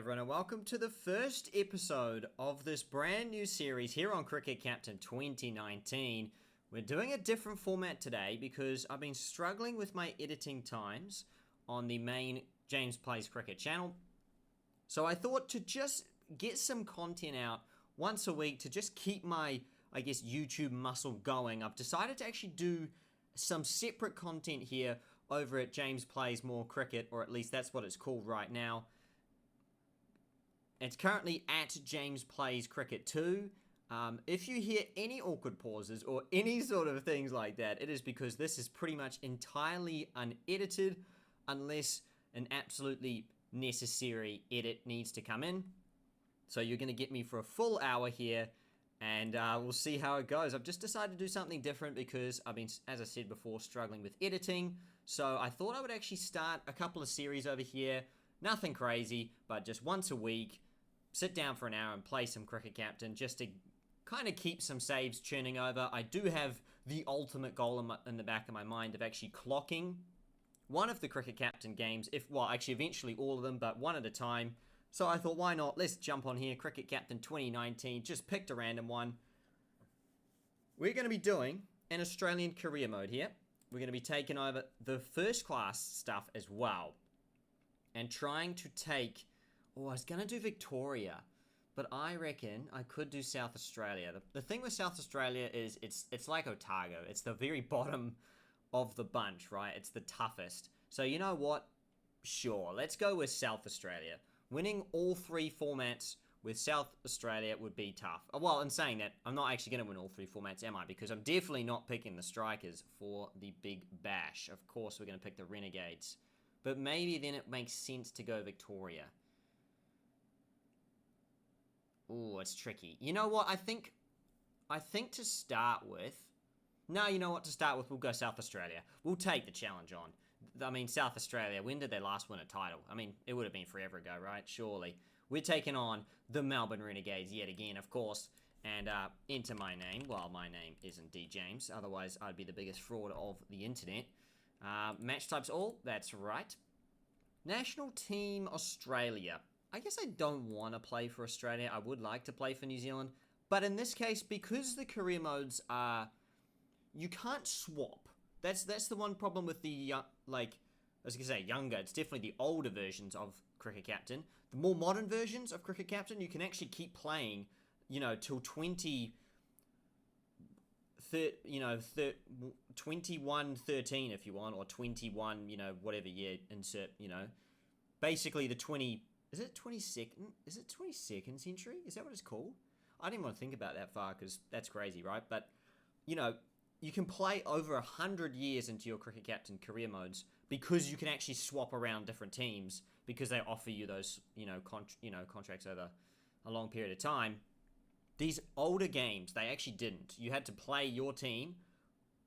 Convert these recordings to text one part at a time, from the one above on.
everyone, and welcome to the first episode of this brand new series here on Cricket Captain 2019. We're doing a different format today because I've been struggling with my editing times on the main James Plays Cricket channel. So I thought to just get some content out once a week to just keep my, YouTube muscle going, I've decided to actually do some separate content here over at James Plays More Cricket, or at least that's what it's called right now. It's currently at James Plays Cricket 2. If you hear any awkward pauses or any sort of things like that, it is because this is pretty much entirely unedited unless an absolutely necessary edit needs to come in. So you're going to get me for a full hour here, and we'll see how it goes. I've just decided to do something different because I've been, as I said before, struggling with editing. So I thought I would actually start a couple of series over here. Nothing crazy, but just once a week, sit down for an hour and play some Cricket Captain just to kind of keep some saves churning over. I do have the ultimate goal in the back of my mind of actually clocking one of the Cricket Captain games, eventually all of them, but one at a time. So I thought, why not? Let's jump on here, Cricket Captain 2019, just picked a random one. We're going to be doing an Australian career mode here. We're going to be taking over the first class stuff as well, and trying to take... Oh, I was going to do Victoria, but I reckon I could do South Australia. The thing with South Australia is it's like Otago. It's the very bottom of the bunch, right? It's the toughest. So you know what? Sure, let's go with South Australia. Winning all three formats with South Australia would be tough. Well, in saying that, I'm not actually going to win all three formats, am I? Because I'm definitely not picking the Strikers for the Big Bash. Of course, we're going to pick the Renegades. But maybe then it makes sense to go Victoria. Oh, it's tricky. You know what? I think to start with... No, you know what? To start with, we'll go South Australia. We'll take the challenge on. I mean, South Australia, when did they last win a title? I mean, it would have been forever ago, right? Surely. We're taking on the Melbourne Renegades yet again, of course. And enter my name. Well, my name isn't D. James. Otherwise, I'd be the biggest fraud of the internet. Match types all. That's right. National Team Australia. I guess I don't want to play for Australia. I would like to play for New Zealand. But in this case, because the career modes are... You can't swap. That's the one problem with the, I was going to say younger. It's definitely the older versions of Cricket Captain. The more modern versions of Cricket Captain, you can actually keep playing, till 2113 if you want, or 21, whatever year, insert, Basically the 20... Is it 22nd century? Is that what it's called? I didn't want to think about that far because that's crazy, right? But, you can play over 100 years into your Cricket Captain career modes because you can actually swap around different teams because they offer you those, contracts over a long period of time. These older games, they actually didn't. You had to play your team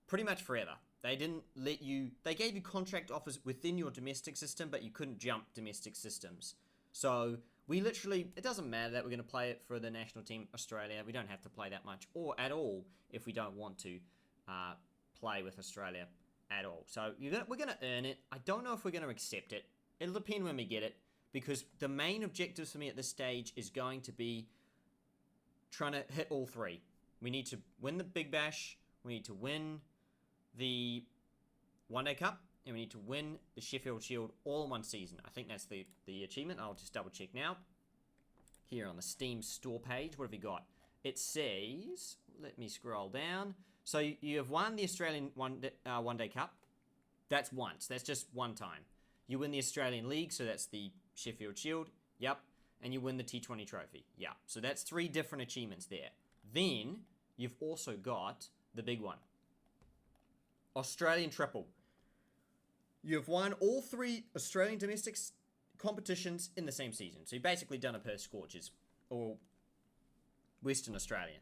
pretty much forever. They didn't let you... They gave you contract offers within your domestic system, but you couldn't jump domestic systems. So we literally... It doesn't matter that we're going to play it for the national team Australia. We don't have to play that much or at all if we don't want to play with Australia at all. So we're going to earn it. I don't know if we're going to accept it. It'll depend when we get it, because the main objectives for me at this stage is going to be trying to hit all three. We need to win the Big Bash, we need to win the One Day Cup, and we need to win the Sheffield Shield all in one season. I think that's the achievement. I'll just double check now. Here on the Steam store page, what have we got? It says, let me scroll down. So you have won the Australian One Day Cup. That's once. That's just one time. You win the Australian League, so that's the Sheffield Shield. Yep. And you win the T20 Trophy. Yeah. So that's 3 different achievements there. Then you've also got the big one. Australian Triple. You've won all 3 Australian domestic competitions in the same season. So you've basically done a Perth Scorchers or Western Australia,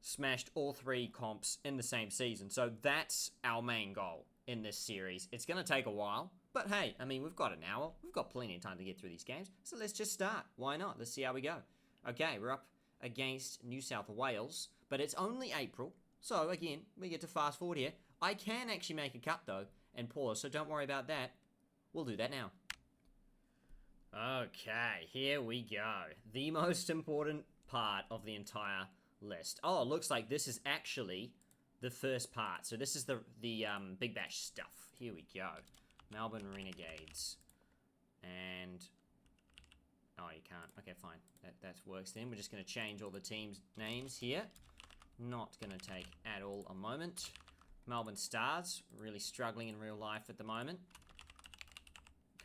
Smashed all 3 comps in the same season. So that's our main goal in this series. It's going to take a while, but hey, I mean, we've got an hour. We've got plenty of time to get through these games. So let's just start. Why not? Let's see how we go. Okay, we're up against New South Wales, but it's only April. So again, we get to fast forward here. I can actually make a cut though and pause, so don't worry about that. We'll do that now. Okay, here we go. The most important part of the entire list. Oh, it looks like this is actually the first part. So this is the Big Bash stuff. Here we go. Melbourne Renegades. And... oh, you can't. Okay, fine. That works then. We're just going to change all the teams' names here. Not going to take at all a moment. Melbourne Stars, really struggling in real life at the moment.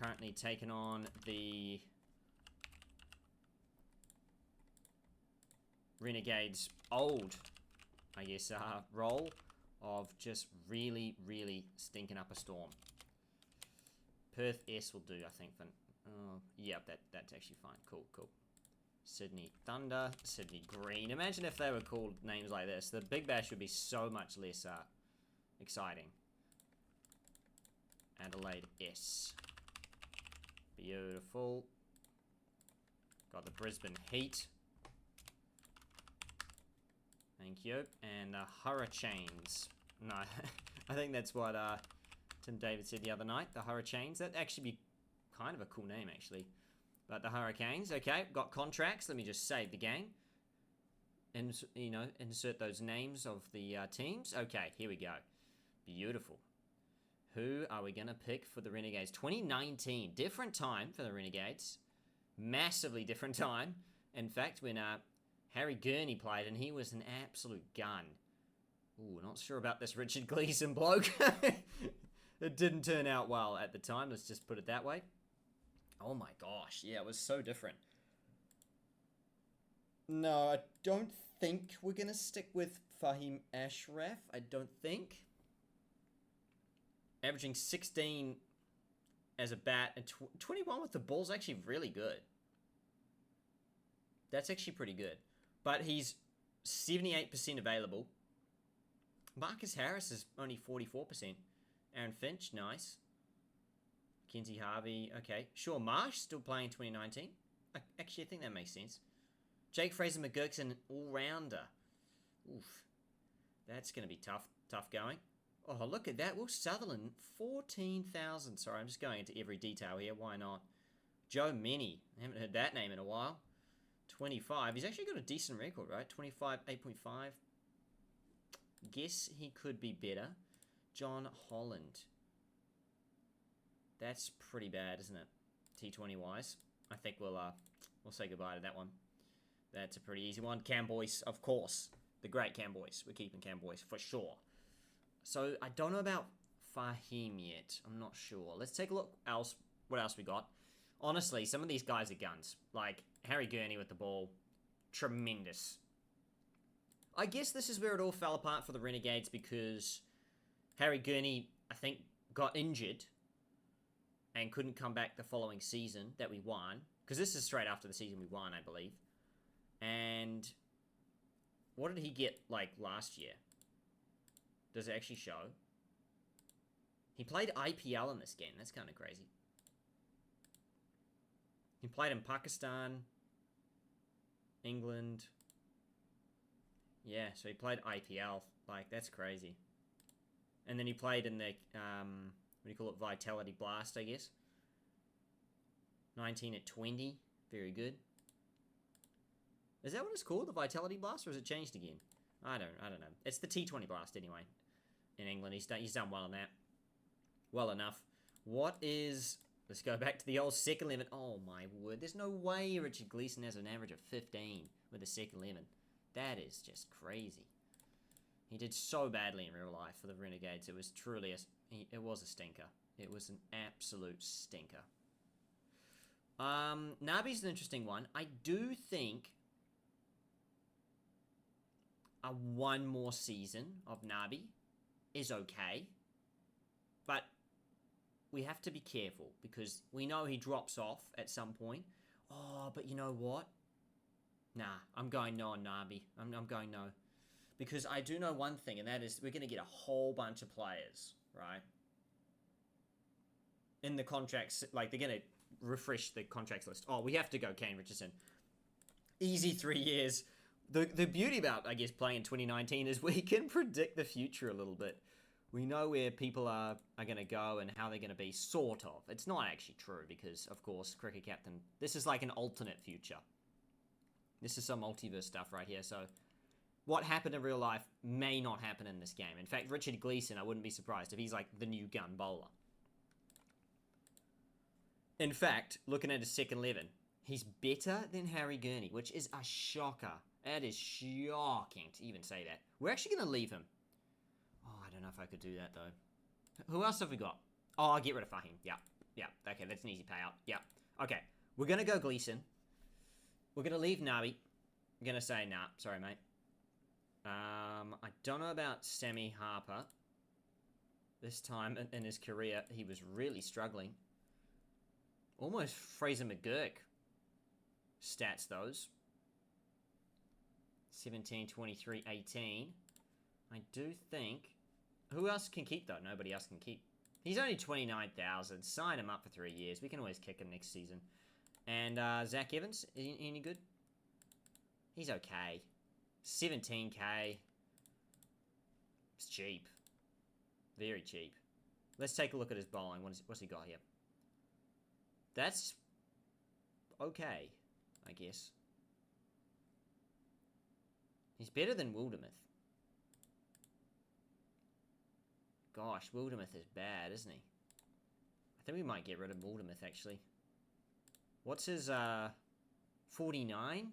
Currently taking on the Renegades' old, I guess, role of just really, really stinking up a storm. Perth S will do, I think. Yep, that's actually fine. Cool. Sydney Thunder, Sydney Green. Imagine if they were called names like this. The Big Bash would be so much less exciting. Adelaide S. Beautiful. Got the Brisbane Heat. Thank you. And the Hurricanes. No, I think that's what Tim David said the other night. The Hurricanes. That'd actually be kind of a cool name, actually. But the Hurricanes. Okay, got contracts. Let me just save the game. And, you know, insert those names of the teams. Okay, here we go. Beautiful. Who are we going to pick for the Renegades? 2019. Different time for the Renegades. Massively different time. In fact, when Harry Gurney played, and he was an absolute gun. Ooh, not sure about this Richard Gleeson bloke. It didn't turn out well at the time. Let's just put it that way. Oh my gosh. Yeah, it was so different. No, I don't think we're going to stick with Fahim Ashraf. I don't think. Averaging 16 as a bat and 21 with the ball is actually really good. That's actually pretty good. But he's 78% available. Marcus Harris is only 44%. Aaron Finch, nice. Mackenzie Harvey, okay. Sure, Marsh still playing 2019. Actually, I think that makes sense. Jake Fraser McGurk's an all-rounder. Oof. That's going to be tough going. Oh, look at that. Will Sutherland, 14,000. Sorry, I'm just going into every detail here. Why not? Joe Mini. I haven't heard that name in a while. 25. He's actually got a decent record, right? 25, 8.5. Guess he could be better. John Holland. That's pretty bad, isn't it? T20-wise. I think we'll say goodbye to that one. That's a pretty easy one. Cam Boyce, of course. The great Cam Boyce. We're keeping Cam Boyce for sure. So, I don't know about Fahim yet. I'm not sure. Let's take a look what else we got. Honestly, some of these guys are guns. Like, Harry Gurney with the ball. Tremendous. I guess this is where it all fell apart for the Renegades because Harry Gurney, I think, got injured and couldn't come back the following season that we won. Because this is straight after the season we won, I believe. And what did he get, like, last year? Does it actually show? He played IPL in this game. That's kind of crazy. He played in Pakistan, England. Yeah, so he played IPL. Like, that's crazy. And then he played in the, what do you call it, Vitality Blast, I guess. 19 at 20. Very good. Is that what it's called, the Vitality Blast, or has it changed again? I don't know. It's the T20 Blast anyway. In England, he's done well on that. Well enough. What is... Let's go back to the old second 11. Oh my word. There's no way Richard Gleeson has an average of 15 with a second 11. That is just crazy. He did so badly in real life for the Renegades. It was truly it was a stinker. It was an absolute stinker. Nabi's an interesting one. I do think one more season of Nabi is okay. But we have to be careful because we know he drops off at some point. Oh, but you know what? Nah, I'm going no on Nabi. I'm going no. Because I do know one thing, and that is we're going to get a whole bunch of players, right? In the contracts, like they're going to refresh the contracts list. Oh, we have to go Kane Richardson. Easy 3 years. The beauty about, I guess, playing in 2019 is we can predict the future a little bit. We know where people are going to go and how they're going to be, sort of. It's not actually true because, of course, Cricket Captain, this is like an alternate future. This is some multiverse stuff right here, so what happened in real life may not happen in this game. In fact, Richard Gleeson, I wouldn't be surprised if he's like the new gun bowler. In fact, looking at his second 11, he's better than Harry Gurney, which is a shocker. That is shocking to even say that. We're actually going to leave him. Oh, I don't know if I could do that, though. Who else have we got? Oh, I'll get rid of Fahim. Yeah. Okay, that's an easy payout. Yeah. Okay, we're going to go Gleeson. We're going to leave Nabi. I'm going to say, nah, sorry, mate. I don't know about Sammy Harper. This time in his career, he was really struggling. Almost Fraser McGurk stats, those. 17, 23, 18. I do think... Who else can keep, though? Nobody else can keep. He's only 29,000. Sign him up for 3 years. We can always kick him next season. And Zach Evans, any good? He's okay. 17k. It's cheap. Very cheap. Let's take a look at his bowling. What's he got here? That's okay, I guess. He's better than Wildermuth. Gosh, Wildermuth is bad, isn't he? I think we might get rid of Wildermuth, actually. What's his, 49?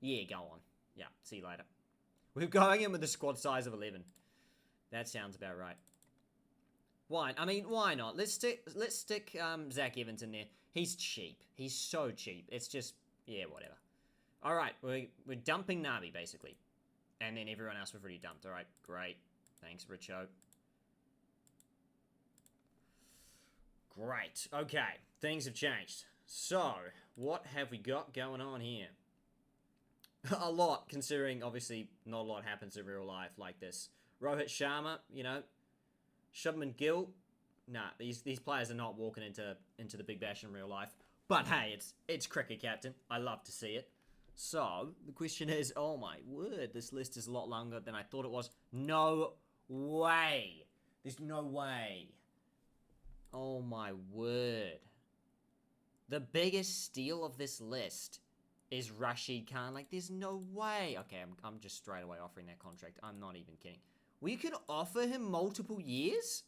Yeah, go on. Yeah, see you later. We're going in with a squad size of 11. That sounds about right. Why? I mean, why not? Let's stick Zach Evans in there. He's cheap. He's so cheap. It's just, yeah, whatever. All right, we're dumping Nabi, basically. And then everyone else we've already dumped. All right, great. Thanks, Richo. Great. Okay, things have changed. So, what have we got going on here? A lot, considering, obviously, not a lot happens in real life like this. Rohit Sharma, you know, Shubman Gill. Nah, these players are not walking into the Big Bash in real life. But hey, it's Cricket Captain. I love to see it. So, the question is, oh my word, this list is a lot longer than I thought it was. No way. There's no way. Oh my word. The biggest steal of this list is Rashid Khan. Like, there's no way. Okay, I'm just straight away offering that contract. I'm not even kidding. We could offer him multiple years?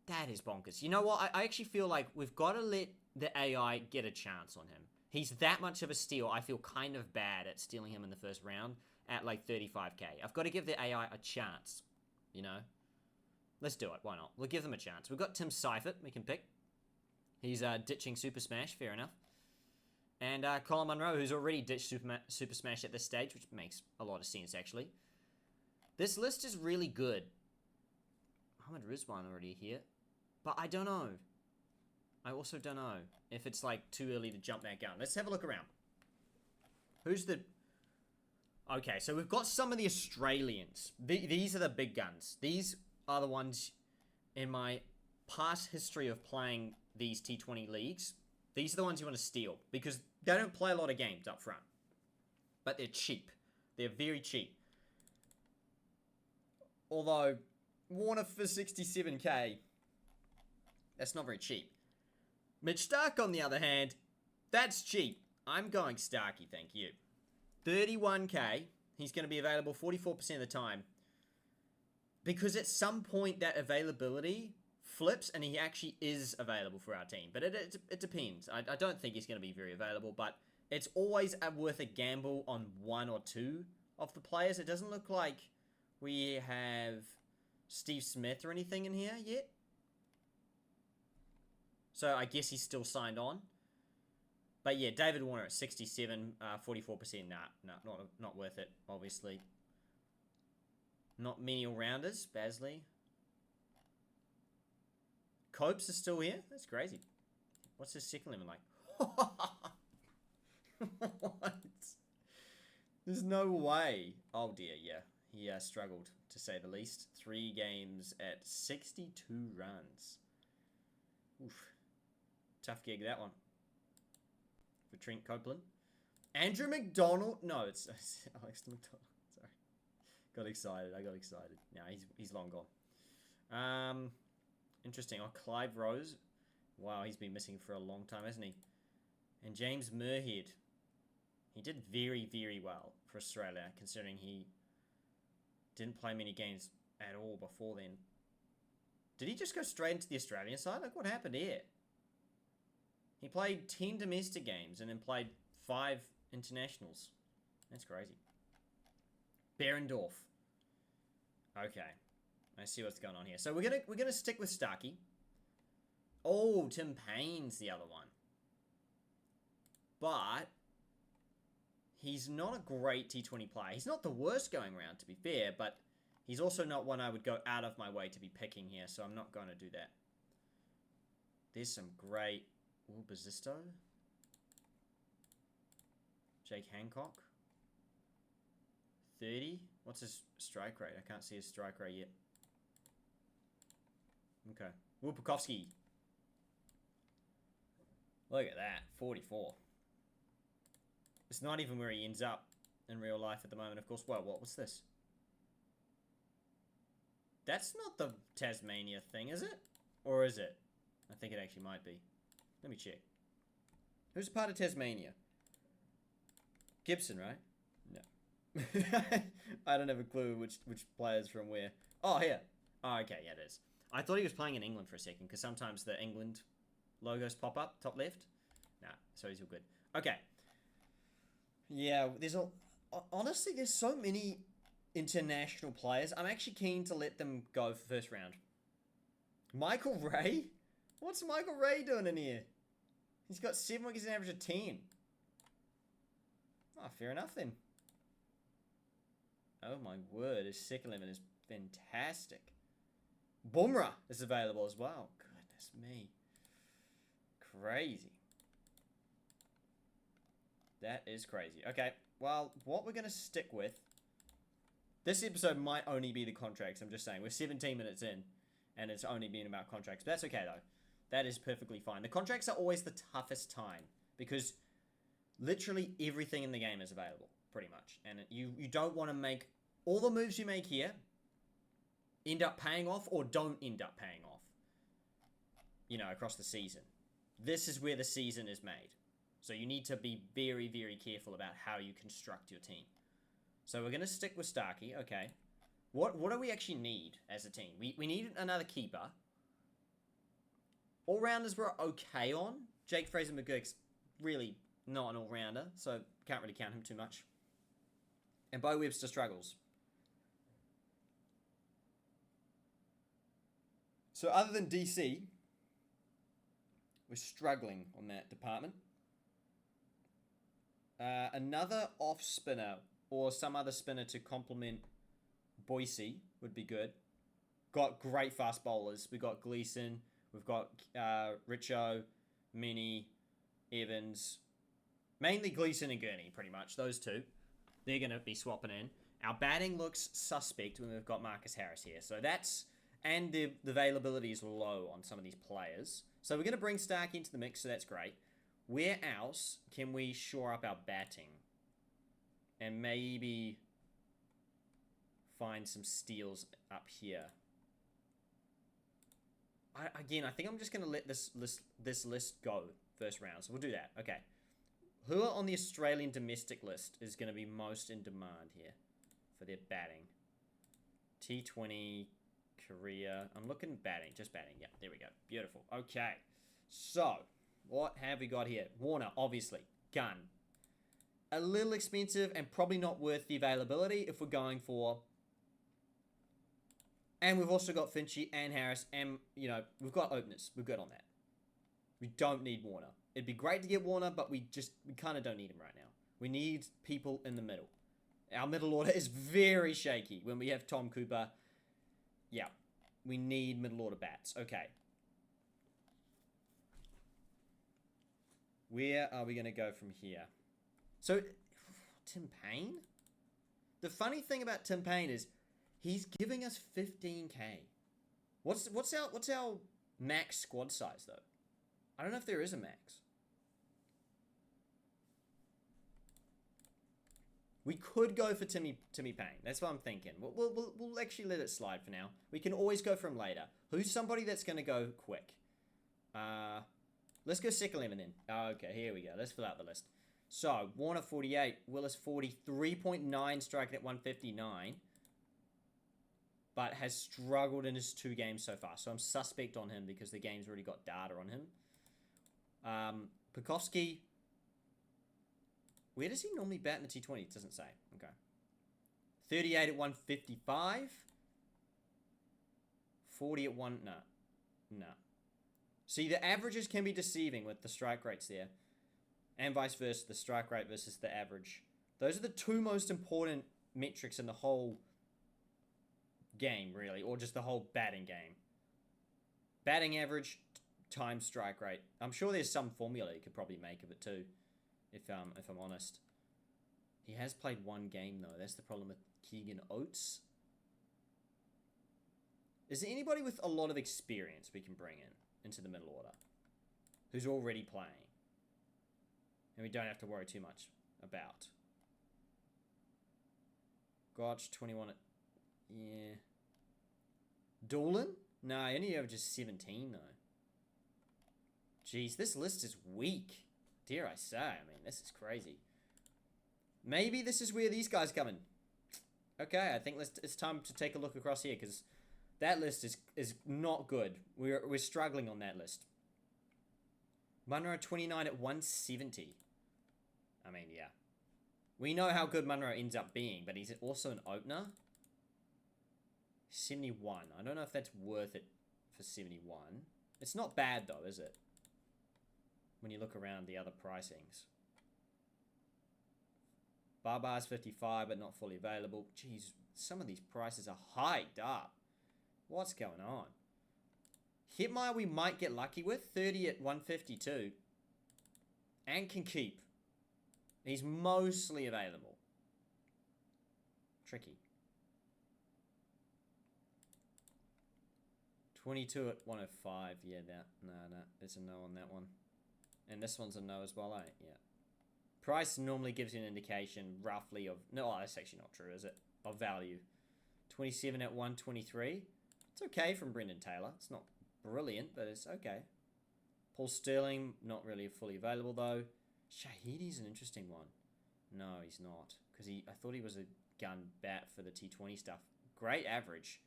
That is bonkers. You know what? I actually feel like we've got to let the AI get a chance on him. He's that much of a steal. I feel kind of bad at stealing him in the first round at like 35k. I've got to give the AI a chance, you know? Let's do it. Why not? We'll give them a chance. We've got Tim Seifert we can pick. He's ditching Super Smash. Fair enough. And Colin Munro, who's already ditched Super Smash at this stage, which makes a lot of sense, actually. This list is really good. Ahmed Rizwan already here. But I don't know. I also don't know if it's, like, too early to jump that gun. Let's have a look around. Who's the... Okay, so we've got some of the Australians. These are the big guns. These are the ones in my past history of playing these T20 leagues. These are the ones you want to steal because they don't play a lot of games up front. But they're cheap. They're very cheap. Although, Warner for 67k, that's not very cheap. Mitch Stark, on the other hand, that's cheap. I'm going Starky, thank you. 31k, he's going to be available 44% of the time. Because at some point that availability flips and he actually is available for our team. But it depends. I don't think he's going to be very available, but it's always worth a gamble on one or two of the players. It doesn't look like we have Steve Smith or anything in here yet. So I guess he's still signed on. But yeah, David Warner at 67, 44%. Nah, not worth it, obviously. Not many all-rounders. Basley. Copes is still here? That's crazy. What's his second limit like? What? There's no way. Oh dear, yeah. He struggled, to say the least. 3 games at 62 runs. Oof. Tough gig, that one. For Trent Copeland. Andrew McDonald? No, it's Alex McDonald. Sorry. Got excited. I got excited. No, he's long gone. Interesting. Oh, Clive Rose. Wow, he's been missing for a long time, hasn't he? And James Muirhead. He did very, very well for Australia, considering he didn't play many games at all before then. Did he just go straight into the Australian side? Like, what happened here? He played 10 domestic games and then played 5 internationals. That's crazy. Behrendorf. Okay. I see what's going on here. So we're gonna stick with Starkey. Oh, Tim Payne's the other one. But he's not a great T20 player. He's not the worst going around, to be fair, but he's also not one I would go out of my way to be picking here, so I'm not going to do that. There's some great... Ooh, Bazisto. Jake Hancock. 30. What's his strike rate? I can't see his strike rate yet. Okay. Wupukovsky. Look at that. 44. It's not even where he ends up in real life at the moment, of course. Whoa, what's this? That's not the Tasmania thing, is it? Or is it? I think it actually might be. Let me check. Who's part of Tasmania? Gibson, right? No. I don't have a clue which player's from where. Oh, here. Oh, okay, yeah, it is. I thought he was playing in England for a second, because sometimes the England logos pop up, top left. Nah, so he's all good. Okay. Yeah, honestly, there's so many international players. I'm actually keen to let them go for first round. Michael Ray? What's Michael Ray doing in here? He's got 7 wickets and an average of 10. Oh, fair enough then. Oh my word, his second 11 is fantastic. Bumrah is available as well. Goodness me. Crazy. That is crazy. Okay, well, what we're going to stick with... This episode might only be the contracts, I'm just saying. We're 17 minutes in, and it's only been about contracts. But that's okay, though. That is perfectly fine. The contracts are always the toughest time, because literally everything in the game is available, pretty much. And you don't want to make... All the moves you make here end up paying off, or don't end up paying off. You know, across the season. This is where the season is made. So you need to be very, very careful about how you construct your team. So we're going to stick with Starkey, okay. What do we actually need as a team? We need another keeper. All-rounders we're okay on. Jake Fraser-McGurk's really not an all-rounder, so can't really count him too much. And Bo Webster struggles. So other than DC, we're struggling on that department. Another off spinner or some other spinner to complement Boise would be good. Got great fast bowlers. We've got Gleeson. We've got Richo, Mini, Evans. Mainly Gleeson and Gurney, pretty much. Those two. They're going to be swapping in. Our batting looks suspect when we've got Marcus Harris here. So that's... And the availability is low on some of these players. So we're going to bring Stark into the mix, so that's great. Where else can we shore up our batting? And maybe find some steals up here. I think I'm just going to let this list go first round. So we'll do that. Okay. Who are on the Australian domestic list is going to be most in demand here for their batting? T20, Korea. I'm looking batting. Just batting. Yeah, there we go. Beautiful. Okay. So, what have we got here? Warner, obviously. Gun. A little expensive and probably not worth the availability if we're going for... And we've also got Finchy and Harris and, you know, we've got openers. We're good on that. We don't need Warner. It'd be great to get Warner, but we kind of don't need him right now. We need people in the middle. Our middle order is very shaky when we have Tom Cooper. Yeah, we need middle order bats. Okay. Where are we going to go from here? So, Tim Payne? The funny thing about Tim Payne is he's giving us 15k. What's our max squad size, though? I don't know if there is a max. We could go for Timmy Payne. That's what I'm thinking. We'll actually let it slide for now. We can always go for him later. Who's somebody that's going to go quick? Let's go second 11 then. Okay, here we go. Let's fill out the list. So, Warner 48, Willis 43.9, striking at 159. But has struggled in his 2 games so far. So I'm suspect on him because the game's already got data on him. Pekowski. Where does he normally bat in the T20? It doesn't say. Okay. 38 at 155. 40 at 1... No. See, the averages can be deceiving with the strike rates there. And vice versa, the strike rate versus the average. Those are the 2 most important metrics in the whole game, really. Or just the whole batting game. Batting average times strike rate. I'm sure there's some formula you could probably make of it too. If I'm honest. He has played 1 game though. That's the problem with Keegan Oates. Is there anybody with a lot of experience we can bring into the middle order? Who's already playing? And we don't have to worry too much about. Gotch, 21 at... Yeah. Doolin? No, I only have just 17 though. Jeez, this list is weak. Dare I say. I mean, this is crazy. Maybe this is where these guys come in. Okay, I think it's time to take a look across here because that list is not good. We're struggling on that list. Munro 29 at 170. I mean, yeah. We know how good Munro ends up being, but he's also an opener. 71. I don't know if that's worth it for 71. It's not bad though, is it? When you look around the other pricings. Barbar's 55, but not fully available. Jeez, some of these prices are hiked up. What's going on? Hitmeyer we might get lucky with. 30 at 152. And can keep. He's mostly available. Tricky. 22 at 105. Yeah, no. There's a no on that one. And this one's a no as well, eh? Yeah. Price normally gives you an indication, roughly, of... No, that's actually not true, is it? Of value. 27 at 123. It's okay from Brendan Taylor. It's not brilliant, but it's okay. Paul Sterling, not really fully available, though. Shahidi's an interesting one. No, he's not. Because I thought he was a gun bat for the T20 stuff. Great average.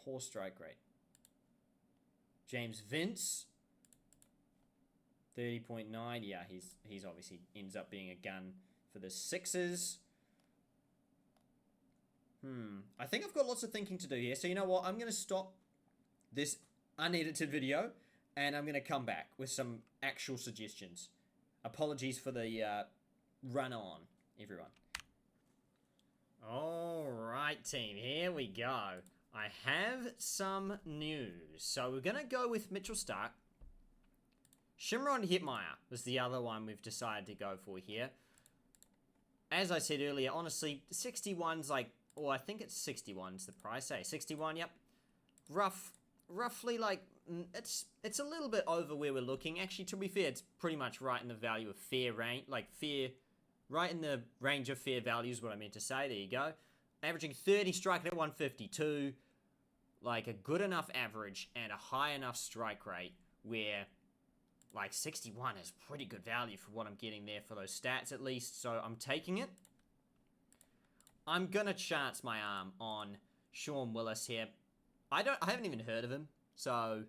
Poor strike rate. James Vince... 30.9, yeah, he's obviously ends up being a gun for the Sixers. I think I've got lots of thinking to do here. So you know what? I'm going to stop this unedited video, and I'm going to come back with some actual suggestions. Apologies for the run on, everyone. Alright, team, here we go. I have some news. So we're going to go with Mitchell Starc. Shimron Hitmeyer was the other one we've decided to go for here. As I said earlier, honestly, 61's like... Oh, I think it's 61's the price, eh? 61, yep. Roughly, like... It's a little bit over where we're looking. Actually, to be fair, it's pretty much right in the value of fair range. Like, fair... Right in the range of fair value is what I meant to say. There you go. Averaging 30, striking at 152. Like, a good enough average and a high enough strike rate where... Like, 61 is pretty good value for what I'm getting there for those stats, at least. So, I'm taking it. I'm gonna chance my arm on Sean Willis here. I haven't even heard of him. So,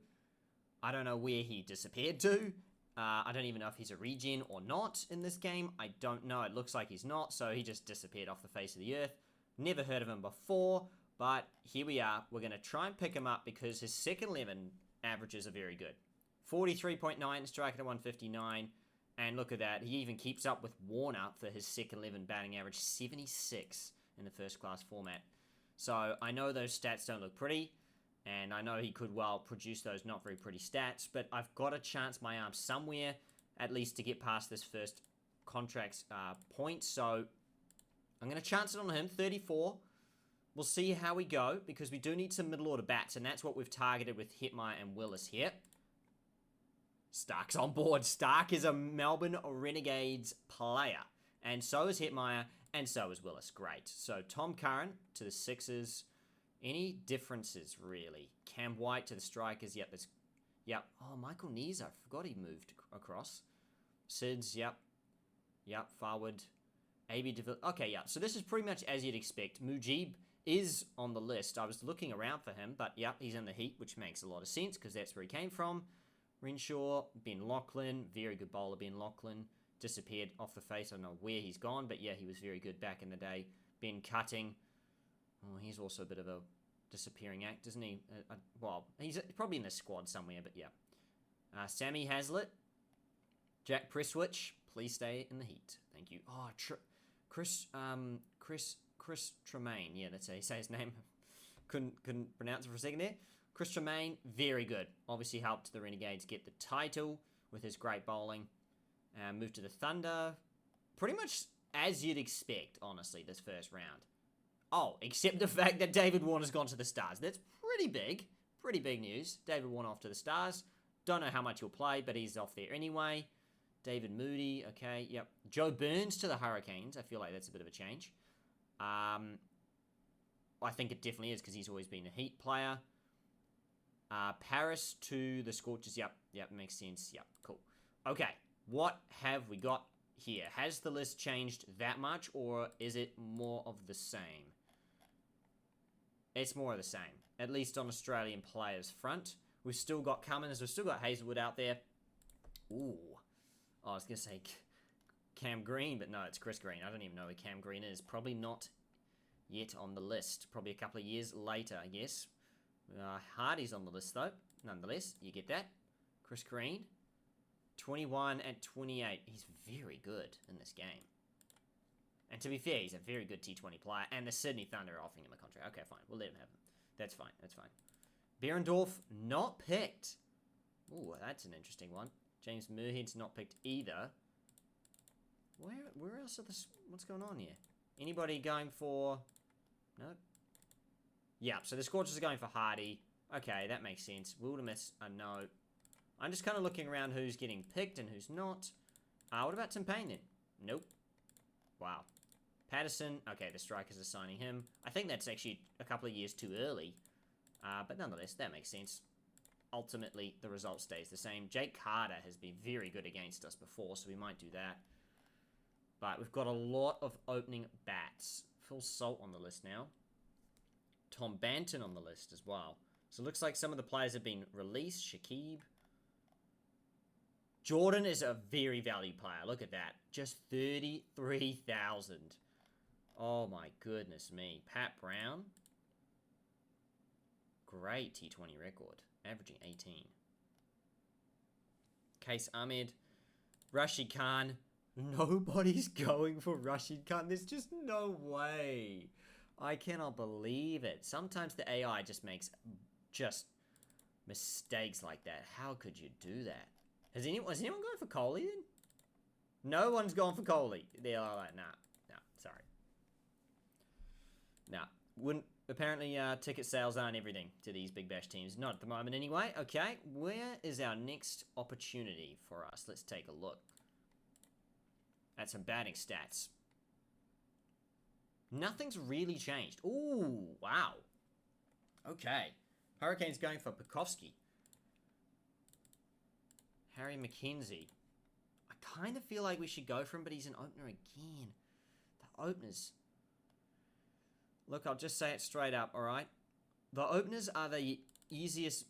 I don't know where he disappeared to. I don't even know if he's a regen or not in this game. I don't know. It looks like he's not. So, he just disappeared off the face of the earth. Never heard of him before. But, here we are. We're gonna try and pick him up because his second 11 averages are very good. 43.9, striking at 159. And look at that. He even keeps up with Warner for his second 11 batting average. 76 in the first class format. So I know those stats don't look pretty. And I know he could well produce those not very pretty stats. But I've got to chance my arm somewhere. At least to get past this first contract's point. So I'm going to chance it on him. 34. We'll see how we go. Because we do need some middle order bats. And that's what we've targeted with Hitmeyer and Willis here. Starc's on board. Starc is a Melbourne Renegades player. And so is Hetmeyer, and so is Willis. Great. So Tom Curran to the Sixers. Any differences, really? Cam White to the strikers. Yep, there's... Yep. Oh, Michael Nees, I forgot he moved across. Sids, yep. Yep, forward. AB DeVille. Okay, yeah. So this is pretty much as you'd expect. Mujib is on the list. I was looking around for him, but yep, he's in the Heat, which makes a lot of sense because that's where he came from. Renshaw, Ben Lachlan, very good bowler, Ben Lachlan. Disappeared off the face. I don't know where he's gone, but yeah, he was very good back in the day. Ben Cutting. Oh, he's also a bit of a disappearing act, isn't he? Well, he's probably in the squad somewhere, but yeah. Sammy Hazlitt. Jack Presswich, please stay in the Heat. Thank you. Oh, Chris Tremaine. Yeah, that's how you say his name. couldn't pronounce it for a second there. Chris Tremaine, very good. Obviously helped the Renegades get the title with his great bowling. Moved to the Thunder. Pretty much as you'd expect, honestly, this first round. Oh, except the fact that David Warner's gone to the Stars. That's pretty big. Pretty big news. David Warner off to the Stars. Don't know how much he'll play, but he's off there anyway. David Moody, okay, yep. Joe Burns to the Hurricanes. I feel like that's a bit of a change. I think it definitely is because he's always been a Heat player. Paris to the Scorchers. Yep, makes sense. Yep, cool. Okay, what have we got here? Has the list changed that much, or is it more of the same? It's more of the same, at least on Australian players' front. We've still got Cummins. We've still got Hazelwood out there. Ooh. Oh, I was going to say Cam Green, but no, it's Chris Green. I don't even know who Cam Green is. Probably not yet on the list. Probably a couple of years later, I guess. Hardy's on the list, though. Nonetheless, you get that. Chris Green, 21 and 28. He's very good in this game. And to be fair, he's a very good T20 player. And the Sydney Thunder are offering him a contract. Okay, fine. We'll let him have him. That's fine. That's fine. Behrendorff, not picked. Ooh, that's an interesting one. James Muirhead's not picked either. Where else are this? What's going on here? Anybody going for... No? Yeah, so the Scorchers are going for Hardy. Okay, that makes sense. Wildermuth, no. I'm just kind of looking around who's getting picked and who's not. What about Tim Payne then? Nope. Wow. Patterson, okay, the Strikers are signing him. I think that's actually a couple of years too early. But nonetheless, that makes sense. Ultimately, the result stays the same. Jake Carter has been very good against us before, so we might do that. But we've got a lot of opening bats. Phil Salt on the list now. Tom Banton on the list as well. So it looks like some of the players have been released. Shakib. Jordan is a very valued player. Look at that. Just 33,000. Oh my goodness me. Pat Brown. Great T20 record. Averaging 18. Case Ahmed. Rashid Khan. Nobody's going for Rashid Khan. There's just no way. I cannot believe it. Sometimes the AI just makes just mistakes like that. How could you do that? Has anyone gone for Kohli then? No one's gone for Kohli. They're like, nah, sorry. Nah, wouldn't. Apparently, ticket sales aren't everything to these Big Bash teams. Not at the moment, anyway. Okay, where is our next opportunity for us? Let's take a look at some batting stats. Nothing's really changed. Ooh, wow. Okay. Hurricanes going for Pekowski. Harry McKenzie. I kind of feel like we should go for him, but he's an opener again. The openers... Look, I'll just say it straight up, alright? The openers are the easiest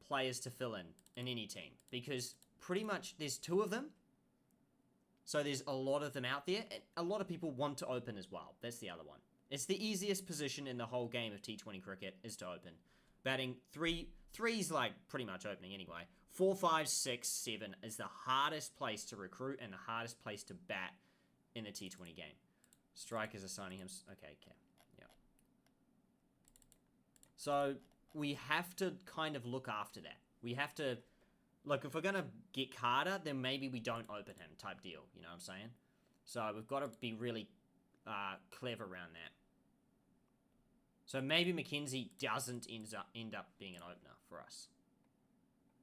players to fill in any team. Because pretty much there's two of them. So there's a lot of them out there. And a lot of people want to open as well. That's the other one. It's the easiest position in the whole game of T20 cricket is to open. Batting three's like pretty much opening anyway. 4, 5, 6, 7 is the hardest place to recruit and the hardest place to bat in the T20 game. Strikers are signing him. Okay. Yeah. So we have to kind of look after that. We have to, like, if we're going to get Carter, then maybe we don't open him type deal. You know what I'm saying? So we've got to be really clever around that. So maybe McKenzie doesn't end up being an opener for us.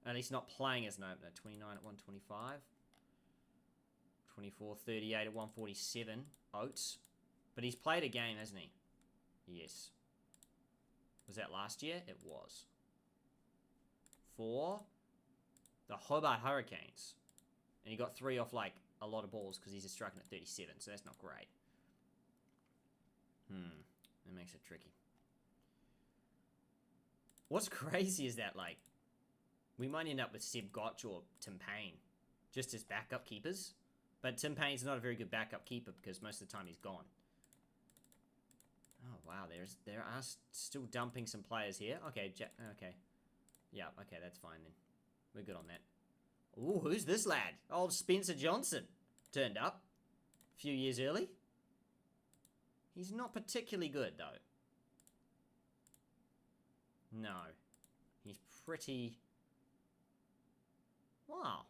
At least not playing as an opener. 29 at 125. 24, 38 at 147. Oates. But he's played a game, hasn't he? Yes. Was that last year? It was. For the Hobart Hurricanes. And he got 3 off, like, a lot of balls because he's a striking at 37, so that's not great. That makes it tricky. What's crazy is that, like, we might end up with Seb Gotch or Tim Payne just as backup keepers. But Tim Payne's not a very good backup keeper because most of the time he's gone. Oh, wow. There are still dumping some players here. Okay, okay. Yeah, okay, that's fine then. We're good on that. Ooh, who's this lad? Old Spencer Johnson turned up a few years early. He's not particularly good, though. No. He's pretty... Wow.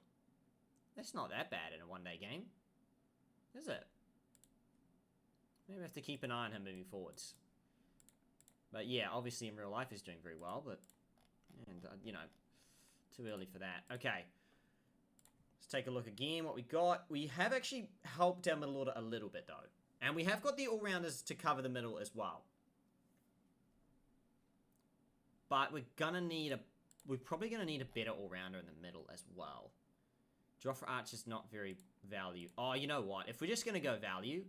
That's not that bad in a one-day game. Is it? Maybe I have to keep an eye on him moving forwards. But yeah, obviously in real life he's doing very well, but... And, you know, too early for that. Okay. Let's take a look again what we got. We have actually helped our middle order a little bit, though. And we have got the all-rounders to cover the middle as well. But we're gonna need a... We're probably going to need a better all-rounder in the middle as well. Jofra Archer's not very value. Oh, you know what? If we're just going to go value,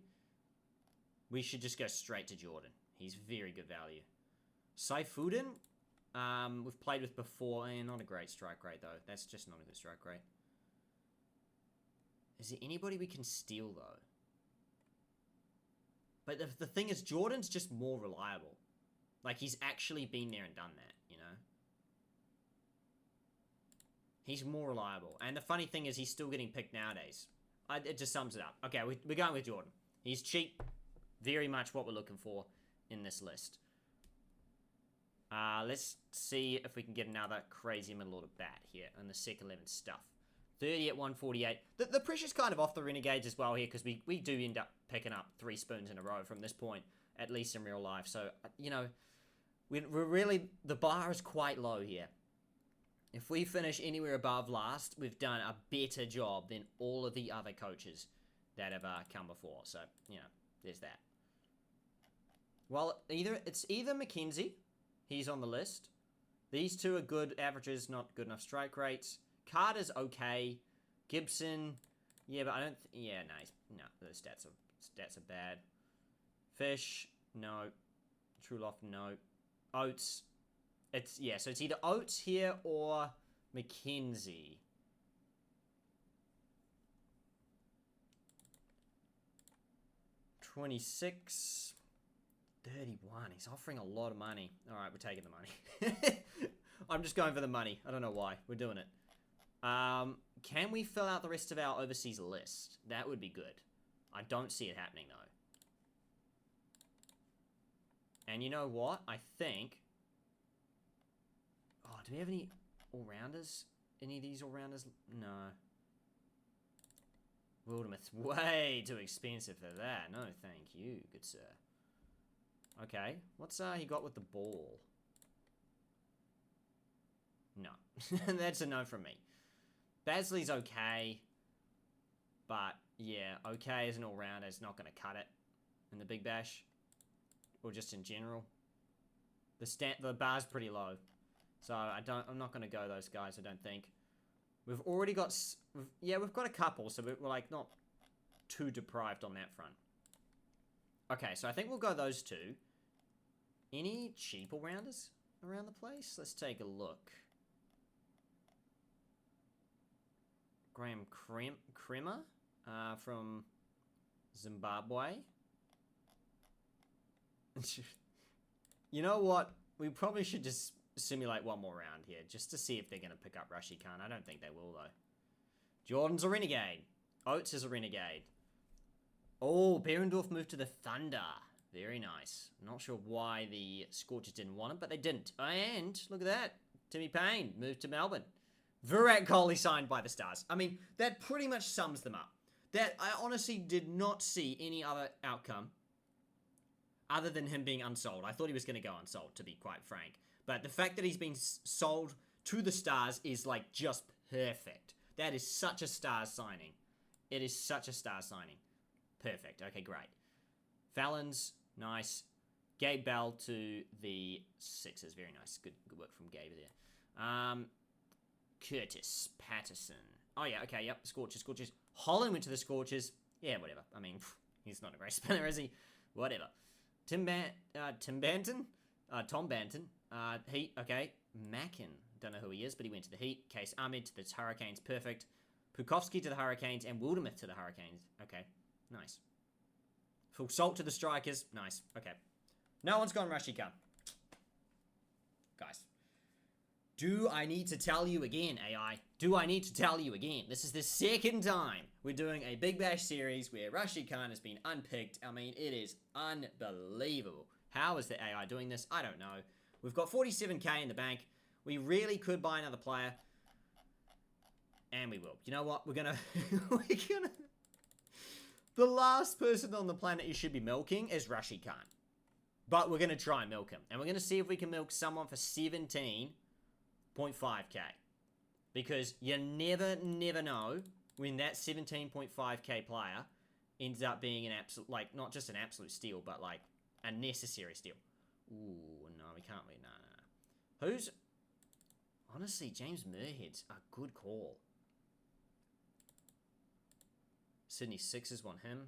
we should just go straight to Jordan. He's very good value. Saifuddin, we've played with before. Not a great strike rate, though. That's just not a good strike rate. Is there anybody we can steal, though? But the thing is, Jordan's just more reliable. Like, he's actually been there and done that, you know? He's more reliable. And the funny thing is, he's still getting picked nowadays. It just sums it up. Okay, we're going with Jordan. He's cheap. Very much what we're looking for in this list. Let's see if we can get another crazy middle order bat here on the second 11 stuff. 30 at 148. The pressure's kind of off the Renegades as well here, because we do end up picking up 3 spoons in a row from this point, at least in real life. So, you know, we're really... The bar is quite low here. If we finish anywhere above last, we've done a better job than all of the other coaches that have come before. So, you know, there's that. Well, it's either McKenzie, he's on the list. These two are good averages, not good enough strike rates. Carter's okay. Gibson, yeah, but I don't... yeah, no, the stats are bad. Fish, no. Truloff, no. Oates... so it's either Oates here or McKenzie. $26, $31. He's offering a lot of money. All right, we're taking the money. I'm just going for the money. I don't know why. We're doing it. Can we fill out the rest of our overseas list? That would be good. I don't see it happening, though. And you know what? I think... Oh, do we have any all-rounders? Any of these all-rounders? No. Wildermuth's way too expensive for that. No, thank you, good sir. Okay, what's he got with the ball? No. That's a no from me. Basley's okay. But, yeah, okay as an all-rounder is not going to cut it in the Big Bash. Or just in general. The bar's pretty low. So I'm not going to go those guys, I don't think. We've already got... we've got a couple, so we're like not too deprived on that front. Okay, so I think we'll go those two. Any cheap all-rounders around the place? Let's take a look. Graham Kremer from Zimbabwe. You know what? We probably should just simulate one more round here, just to see if they're going to pick up Rashid Khan. I don't think they will, though. Jordan's a Renegade. Oates is a Renegade. Oh, Behrendorf moved to the Thunder. Very nice. Not sure why the Scorchers didn't want him, but they didn't. And, look at that. Timmy Payne moved to Melbourne. Virat Kohli signed by the Stars. I mean, that pretty much sums them up. That I honestly did not see any other outcome other than him being unsold. I thought he was going to go unsold, to be quite frank. But the fact that he's been sold to the Stars is, like, just perfect. That is such a Stars signing. It is such a star signing. Perfect. Okay, great. Fallon's nice. Gabe Bell to the Sixers. Very nice. Good work from Gabe there. Curtis Patterson. Oh, yeah. Okay, yep. Scorchers. Holland went to the Scorchers. Yeah, whatever. I mean, he's not a great spinner, is he? Whatever. Tom Banton. Heat. Okay. Mackin. Don't know who he is, but he went to the Heat. Case Ahmed to the Hurricanes. Perfect. Pukovsky to the Hurricanes and Wildermuth to the Hurricanes. Okay. Nice. Full Salt to the Strikers. Nice. Okay. No one's gone Rashid Khan. Guys. Do I need to tell you again, AI? Do I need to tell you again? This is the second time we're doing a Big Bash series where Rashid Khan has been unpicked. I mean, it is unbelievable. How is the AI doing this? I don't know. We've got 47k in the bank. We really could buy another player. And we will. You know what? We're gonna... The last person on the planet you should be milking is Rashid Khan. But we're gonna try and milk him. And we're gonna see if we can milk someone for 17.5k. Because you never know when that 17.5k player ends up being an absolute... Like, not just an absolute steal, but like a necessary steal. Ooh, no, we can't really... No. Who's... Honestly, James Muirhead's a good call. Sydney Sixers want him.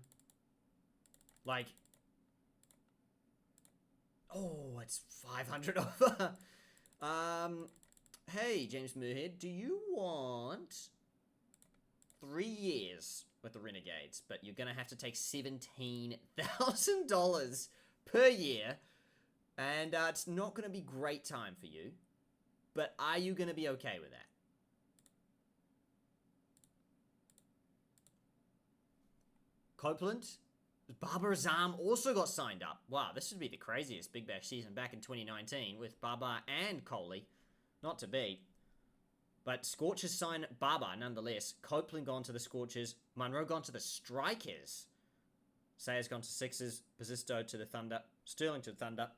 Like... Oh, it's 500 offer. Hey, James Muirhead, do you want 3 years with the Renegades? But you're going to have to take $17,000 per year. And it's not going to be great time for you. But are you going to be okay with that? Copeland? Baba Azam also got signed up. Wow, this would be the craziest Big Bash season back in 2019 with Baba and Coley. Not to beat. But Scorchers signed Baba nonetheless. Copeland gone to the Scorchers. Monroe gone to the Strikers. Sayers gone to Sixers. Bazisto to the Thunder. Sterling to the Thunder.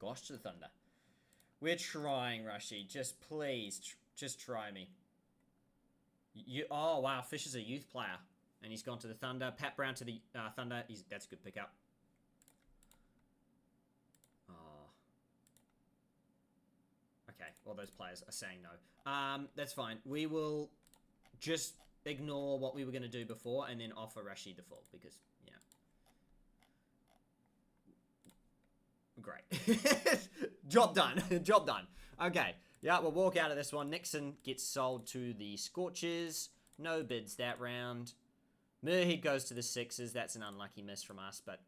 Gosh to the Thunder. We're trying, Rashid. Just please, just try me. Oh, wow. Fisher's a youth player. And he's gone to the Thunder. Pat Brown to the Thunder. That's a good pickup. Oh. Okay, all those players are saying no. That's fine. We will just ignore what we were going to do before and then offer Rashid the full because, yeah. Great. Job done. Job done. Okay. Yeah, we'll walk out of this one. Nixon gets sold to the Scorchers. No bids that round. Muirhead goes to the Sixers. That's an unlucky miss from us, but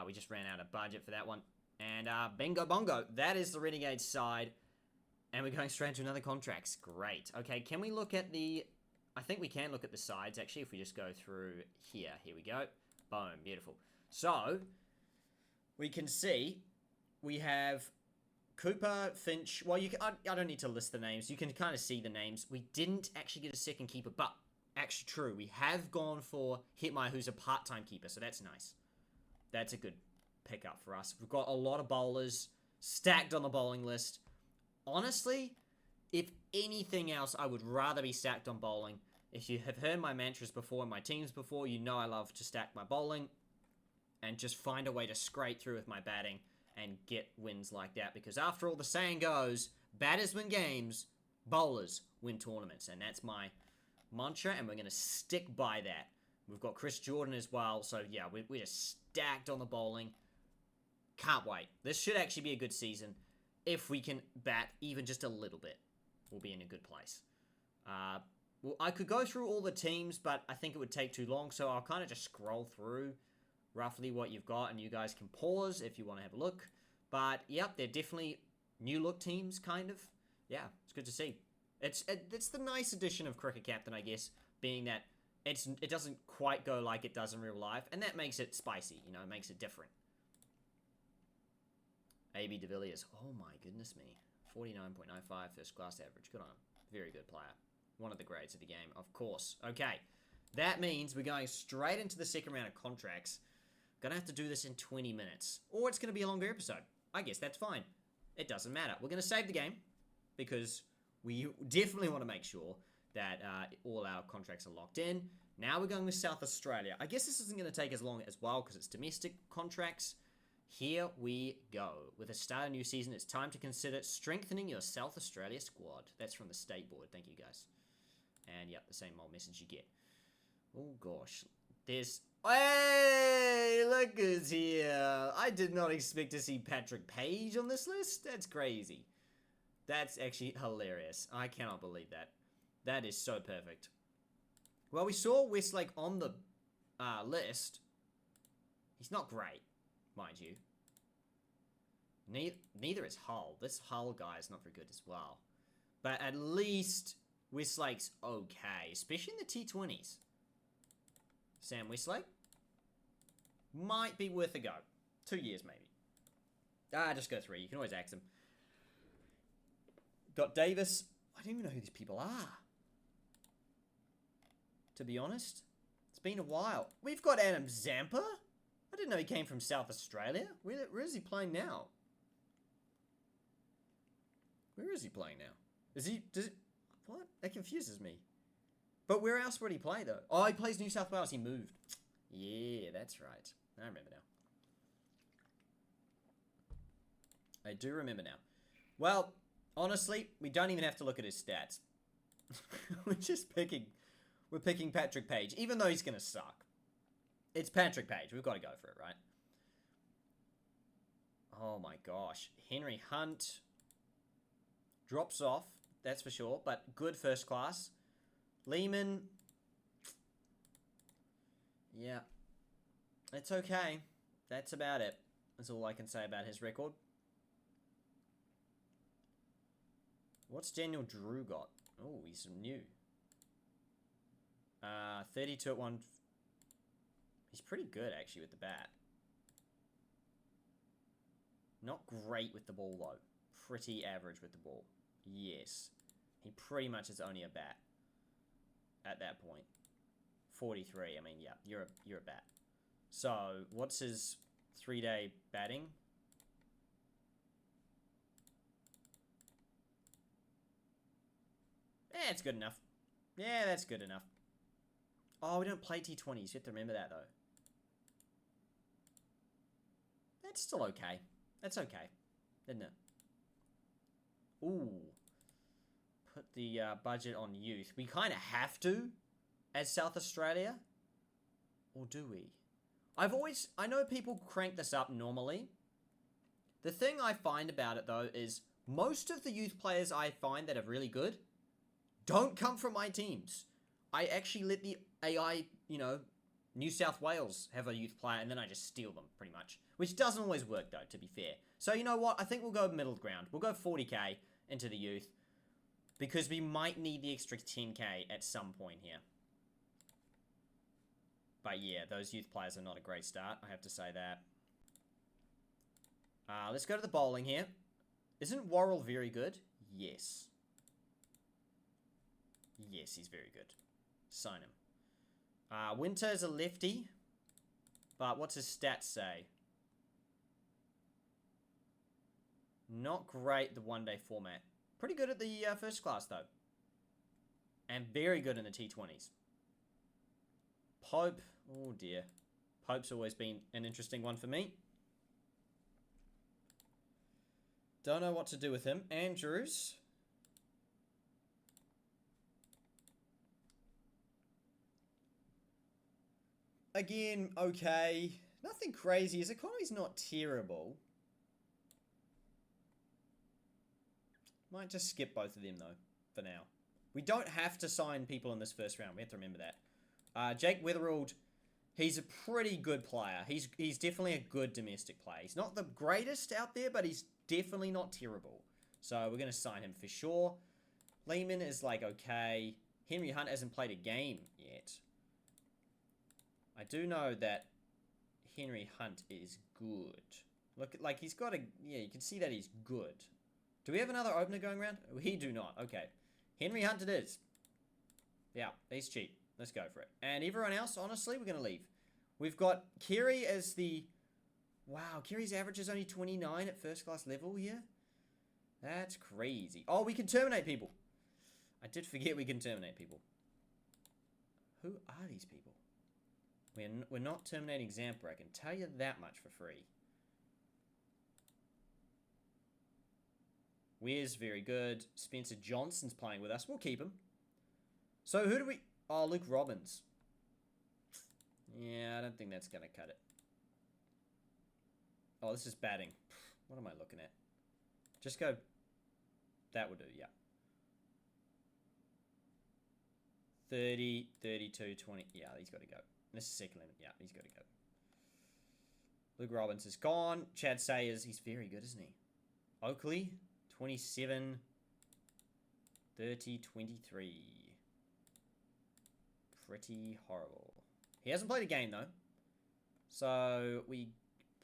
we just ran out of budget for that one. And bingo bongo. That is the Renegades side. And we're going straight into another contracts. Great. Okay, can we look at the... I think we can look at the sides, actually, if we just go through here. Here we go. Boom. Beautiful. So, we can see we have Cooper, Finch... Well, you can, I don't need to list the names. You can kind of see the names. We didn't actually get a second keeper, but... Actually true, we have gone for Hitmaier, who's a part-time keeper, so that's nice. That's a good pickup for us. We've got a lot of bowlers stacked on the bowling list. Honestly, if anything else, I would rather be stacked on bowling. If you have heard my mantras before and my teams before, you know I love to stack my bowling and just find a way to scrape through with my batting and get wins like that. Because after all, the saying goes, batters win games, bowlers win tournaments, and that's my... mantra, and we're going to stick by that. We've got Chris Jordan as well, so yeah, we're just stacked on the bowling. Can't wait. This should actually be a good season. If we can bat even just a little bit, we'll be in a good place. Well, I could go through all the teams, but I think it would take too long, so I'll kind of just scroll through roughly what you've got, and you guys can pause if you want to have a look. But, yep, they're definitely new-look teams, kind of. Yeah, it's good to see. It's the nice addition of Cricket Captain, I guess, being that it doesn't quite go like it does in real life, and that makes it spicy, you know, it makes it different. AB de Villiers, oh my goodness me, 49.95 first class average, good on him, very good player, one of the grades of the game, of course. Okay, that means we're going straight into the second round of contracts. Gonna have to do this in 20 minutes, or it's gonna be a longer episode. I guess that's fine. It doesn't matter. We're gonna save the game, because... we definitely want to make sure that all our contracts are locked in. Now we're going with South Australia. I guess this isn't going to take as long as well because it's domestic contracts. Here we go. With the start of new season, it's time to consider strengthening your South Australia squad. That's from the state board. Thank you, guys. And, yep, the same old message you get. Oh, gosh. There's... Hey, look who's here. I did not expect to see Patrick Page on this list. That's crazy. That's actually hilarious. I cannot believe that. That is so perfect. Well, we saw Westlake on the list. He's not great, mind you. Neither is Hull. This Hull guy is not very good as well. But at least Westlake's okay, especially in the T20s. Sam Westlake might be worth a go. 2 years, maybe. Just go 3. You can always axe him. Got Davis. I don't even know who these people are. To be honest, it's been a while. We've got Adam Zampa. I didn't know he came from South Australia. Where is he playing now? Where is he playing now? What? That confuses me. But where else would he play, though? Oh, he plays New South Wales. He moved. Yeah, that's right. I remember now. I do remember now. Well, honestly, we don't even have to look at his stats. We're picking Patrick Page, even though he's going to suck. It's Patrick Page. We've got to go for it, right? Oh my gosh. Henry Hunt drops off, that's for sure, but good first class. Lehman, yeah, it's okay. That's about it. That's all I can say about his record. What's Daniel Drew got? Oh, he's new. 32 at 1. He's pretty good, actually, with the bat. Not great with the ball, though. Pretty average with the ball. Yes. He pretty much is only a bat at that point. 43. I mean, yeah, you're a bat. So, what's his 3-day batting? Yeah, it's good enough. Yeah, that's good enough. Oh, we don't play T20s. You have to remember that, though. That's still okay. That's okay, isn't it? Ooh. Put the budget on youth. We kind of have to as South Australia. Or do we? I know people crank this up normally. The thing I find about it, though, is most of the youth players I find that are really good don't come from my teams. I actually let the AI, New South Wales have a youth player, and then I just steal them, pretty much. Which doesn't always work, though, to be fair. So, you know what? I think we'll go middle ground. We'll go 40k into the youth, because we might need the extra 10k at some point here. But yeah, those youth players are not a great start, I have to say that. Let's go to the bowling here. Isn't Worrell very good? Yes. Yes, he's very good. Sign him. Winter's a lefty. But what's his stats say? Not great, the one-day format. Pretty good at the first class, though. And very good in the T20s. Pope. Oh, dear. Pope's always been an interesting one for me. Don't know what to do with him. Andrews. Again, okay. Nothing crazy. His economy's not terrible. Might just skip both of them, though, for now. We don't have to sign people in this first round. We have to remember that. Jake Weatherald, he's a pretty good player. He's definitely a good domestic player. He's not the greatest out there, but he's definitely not terrible. So we're going to sign him for sure. Lehman is like, okay. Henry Hunt hasn't played a game yet. I do know that Henry Hunt is good. Look, like he's got a... Yeah, you can see that he's good. Do we have another opener going around? We do not. Okay. Henry Hunt it is. Yeah, he's cheap. Let's go for it. And everyone else, honestly, we're going to leave. We've got Kerry as the... Wow, Kerry's average is only 29 at first class level here. That's crazy. Oh, we can terminate people. I did forget we can terminate people. Who are these people? We're not terminating Zampa, I can tell you that much for free. Weir's very good. Spencer Johnson's playing with us. We'll keep him. So who do we... Oh, Luke Robbins. Yeah, I don't think that's going to cut it. Oh, this is batting. What am I looking at? Just go... That would do, yeah. 30, 32, 20. Yeah, he's got to go. This is second limit. Yeah, he's got to go. Luke Robbins is gone. Chad Sayers, he's very good, isn't he? Oakley, 27, 30, 23. Pretty horrible. He hasn't played a game, though. So, we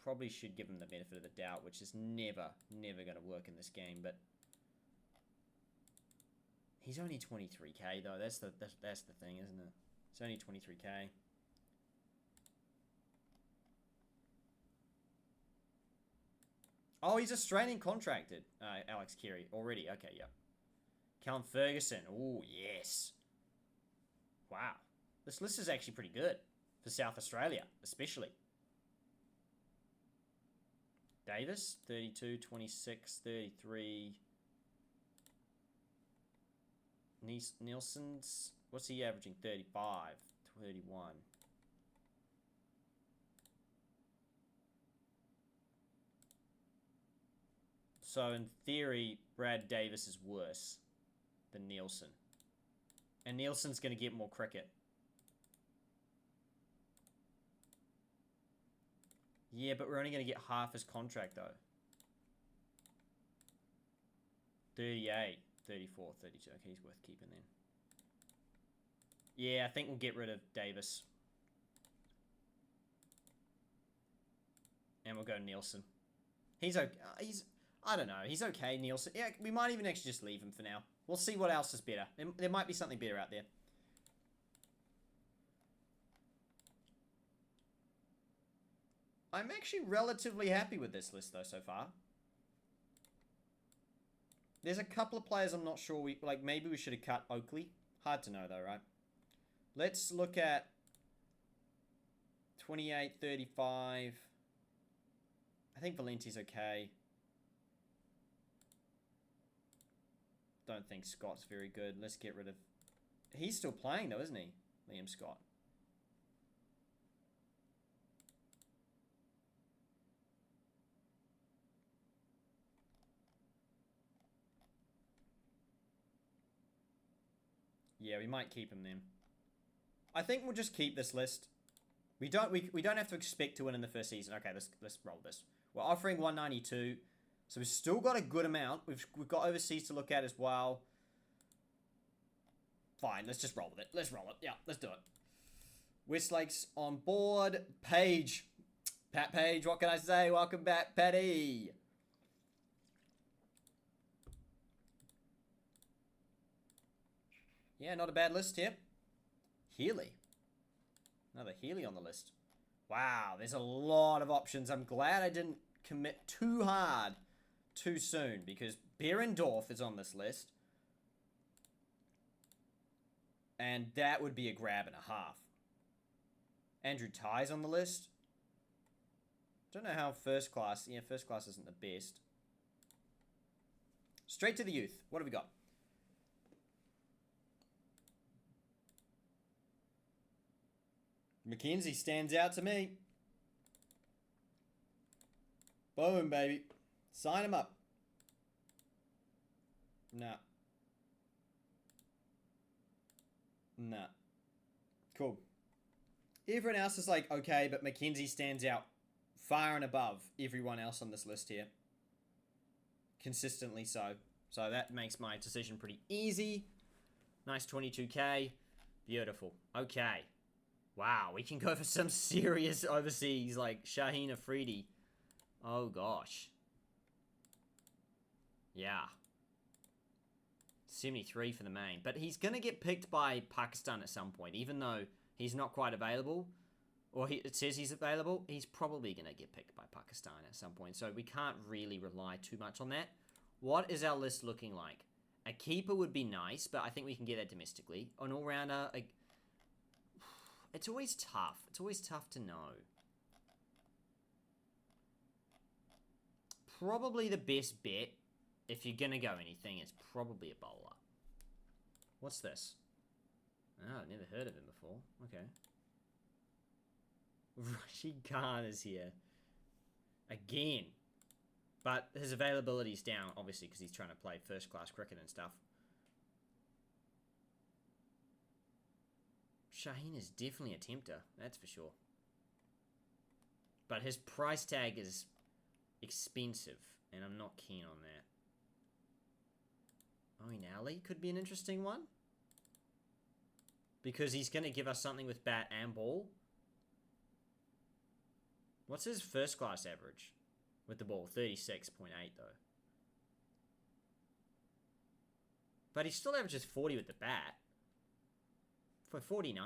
probably should give him the benefit of the doubt, which is never going to work in this game, but... He's only 23k, though. That's the thing, isn't it? It's only 23k. Oh, he's Australian contracted. Alex Carey already. Okay, yeah. Callum Ferguson. Oh, yes. Wow. This list is actually pretty good for South Australia, especially. Davis, 32, 26, 33. Nielsen's, what's he averaging? 35, 31. So in theory, Brad Davis is worse than Nielsen. And Nielsen's going to get more cricket. Yeah, but we're only going to get half his contract, though. 38, 34, 32. Okay, he's worth keeping then. Yeah, I think we'll get rid of Davis. And we'll go Nielsen. He's okay. I don't know. He's okay, Nielsen. Yeah, we might even actually just leave him for now. We'll see what else is better. There might be something better out there. I'm actually relatively happy with this list, though, so far. There's a couple of players I'm not sure we... Like, maybe we should have cut Oakley. Hard to know, though, right? Let's look at 28, 35. I think Valenti's okay. Don't think Scott's very good. Let's get rid of... He's still playing, though, isn't he? Liam Scott. Yeah, we might keep him then. I think we'll just keep this list. We don't have to expect to win in the first season. Okay, let's roll this. We're offering 192, so we've still got a good amount. We've got overseas to look at as well. Fine, let's just roll with it. Let's roll it. Yeah, let's do it. Westlake's on board. Page. Pat Page, what can I say? Welcome back, Patty. Yeah, not a bad list here. Healy. Another Healy on the list. Wow, there's a lot of options. I'm glad I didn't commit too hard too soon, because Behrendorff is on this list. And that would be a grab and a half. Andrew Ty's on the list. Don't know how first class... Yeah, first class isn't the best. Straight to the youth. What have we got? McKenzie stands out to me. Boom, baby. Sign him up. Nah. Nah. Cool. Everyone else is like, okay, but McKenzie stands out far and above everyone else on this list here. Consistently so. So that makes my decision pretty easy. Nice 22k. Beautiful. Okay. Wow, we can go for some serious overseas, like Shaheen Afridi. Oh, gosh. Yeah. 73 for the main. But he's going to get picked by Pakistan at some point, even though he's not quite available. Or it says he's available. He's probably going to get picked by Pakistan at some point. So we can't really rely too much on that. What is our list looking like? A keeper would be nice, but I think we can get that domestically. An all-rounder... It's always tough. It's always tough to know. Probably the best bet, if you're going to go anything, is probably a bowler. What's this? Oh, I've never heard of him before. Okay. Rashid Khan is here. Again. But his availability's down, obviously, because he's trying to play first-class cricket and stuff. Shaheen is definitely a tempter, that's for sure. But his price tag is expensive, and I'm not keen on that. Moeen Ali could be an interesting one. Because he's going to give us something with bat and ball. What's his first class average with the ball? 36.8 though. But he still averages 40 with the bat. For 49.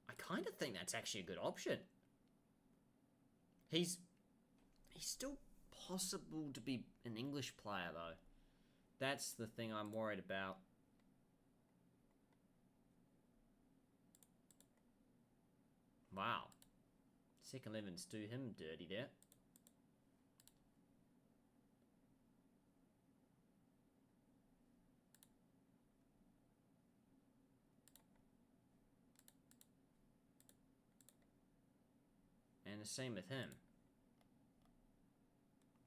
I kind of think that's actually a good option. He's still possible to be an English player though. That's the thing I'm worried about. Wow. Second 11s do him dirty there. And the same with him.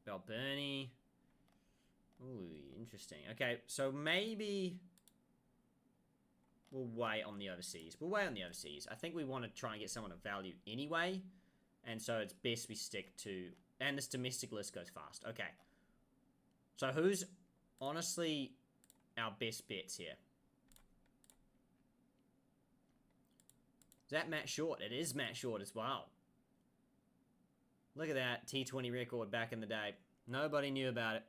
Balburney. Ooh, interesting. Okay, so maybe we'll wait on the overseas. I think we want to try and get someone of value anyway. And so it's best we stick to... And this domestic list goes fast. Okay. So who's honestly our best bets here? Is that Matt Short? It is Matt Short as well. Look at that T20 record back in the day. Nobody knew about it.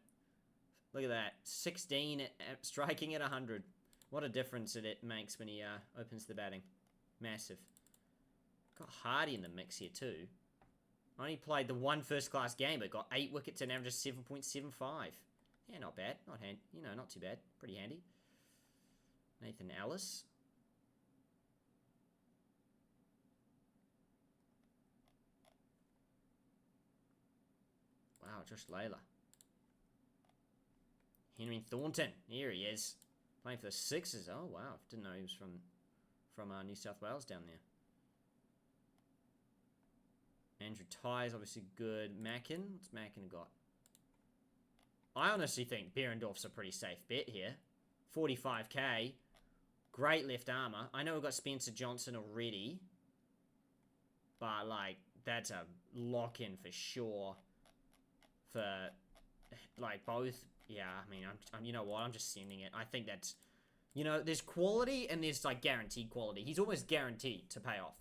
Look at that. 16 striking at 100. What a difference it makes when he opens the batting. Massive. Got Hardy in the mix here too. Only played the one first-class game, but got 8 wickets and averages 7.75. Yeah, not bad. Not too bad. Pretty handy. Nathan Ellis. Wow, Josh Layla. Henry Thornton. Here he is. Playing for the Sixers. Oh, wow. Didn't know he was from New South Wales down there. Andrew Ty's obviously good. Mackin. What's Mackin got? I honestly think Behrendorff's a pretty safe bet here. 45k. Great left armour. I know we've got Spencer Johnson already. But, like, that's a lock-in for sure. For, like, both. Yeah, I mean, I'm you know what? I'm just sending it. I think that's... there's quality and there's, like, guaranteed quality. He's almost guaranteed to pay off.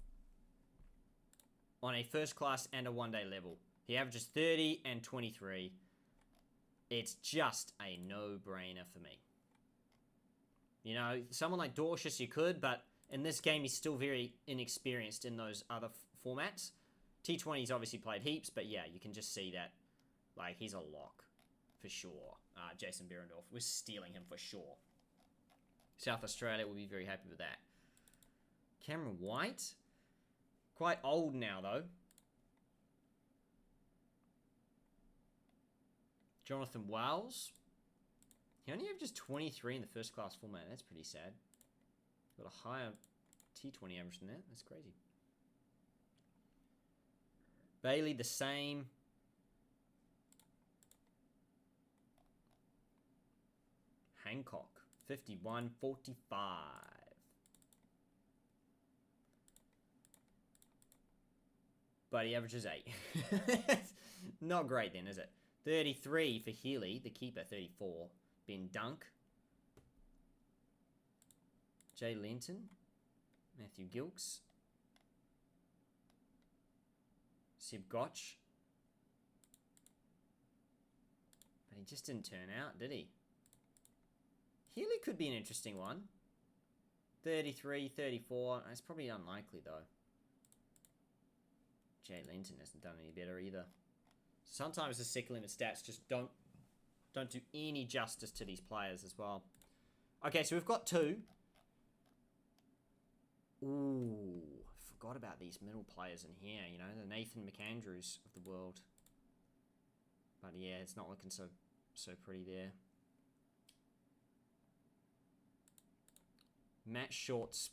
On a first class and a one-day level. He averages 30 and 23. It's just a no-brainer for me. Someone like Dorcius you could, but in this game he's still very inexperienced in those other formats. T20's obviously played heaps, but yeah, you can just see that, like, he's a lock for sure. Jason Behrendorff, we're stealing him for sure. South Australia will be very happy with that. Cameron White. Quite old now, though. Jonathan Wells. He only averages 23 in the first class format. That's pretty sad. Got a higher T20 average than that. That's crazy. Bailey, the same. Hancock, 51.45. But he averages 8. Not great then, is it? 33 for Healy, the keeper, 34. Ben Dunk. Jay Lenton. Matthew Gilks. Seb Gotch. But he just didn't turn out, did he? Healy could be an interesting one. 33, 34. It's probably unlikely, though. Jay Lenton hasn't done any better either. Sometimes the second limit stats just don't do any justice to these players as well. Okay, so we've got 2. Ooh, forgot about these middle players in here, you know, the Nathan McAndrews of the world. But yeah, it's not looking so pretty there. Matt Short's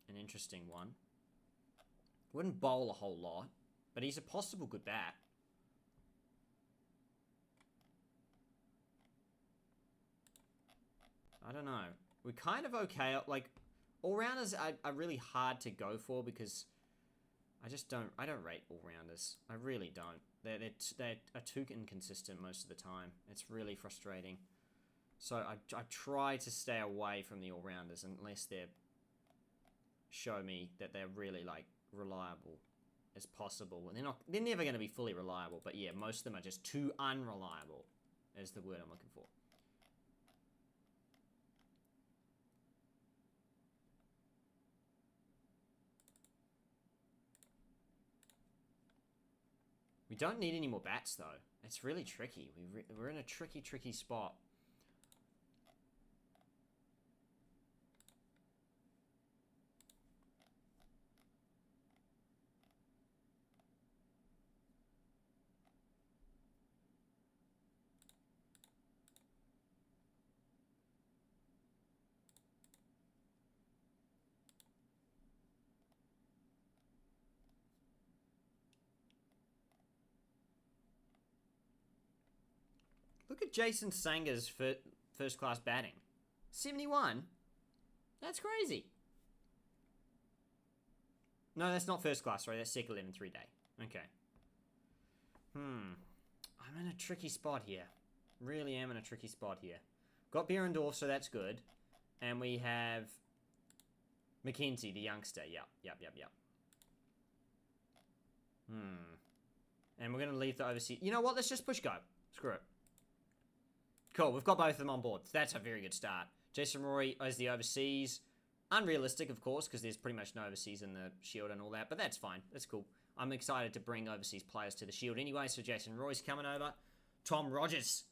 an interesting one. Wouldn't bowl a whole lot, but he's a possible good bat. I don't know. We're kind of okay. Like, all-rounders are really hard to go for because I don't rate all-rounders. I really don't. They are too inconsistent most of the time. It's really frustrating. So I try to stay away from the all-rounders unless they're show me that they're really like reliable as possible. And they're never going to be fully reliable, but yeah, most of them are just too unreliable is the word I'm looking for. We don't need any more bats though. It's really tricky. We're in a tricky spot. Look at Jason Sanger's first class batting. 71? That's crazy. No, that's not first class, sorry. That's second 11 3-day. Okay. I'm in a tricky spot here. Really am in a tricky spot here. Got Behrendorff, so that's good. And we have McKenzie, the youngster. Yep. And we're going to leave the overseas. You know what? Let's just push go. Screw it. Cool, we've got both of them on board. That's a very good start. Jason Roy as the overseas. Unrealistic, of course, because there's pretty much no overseas in the Shield and all that, but that's fine. That's cool. I'm excited to bring overseas players to the Shield anyway, so Jason Roy's coming over. Tom Rogers.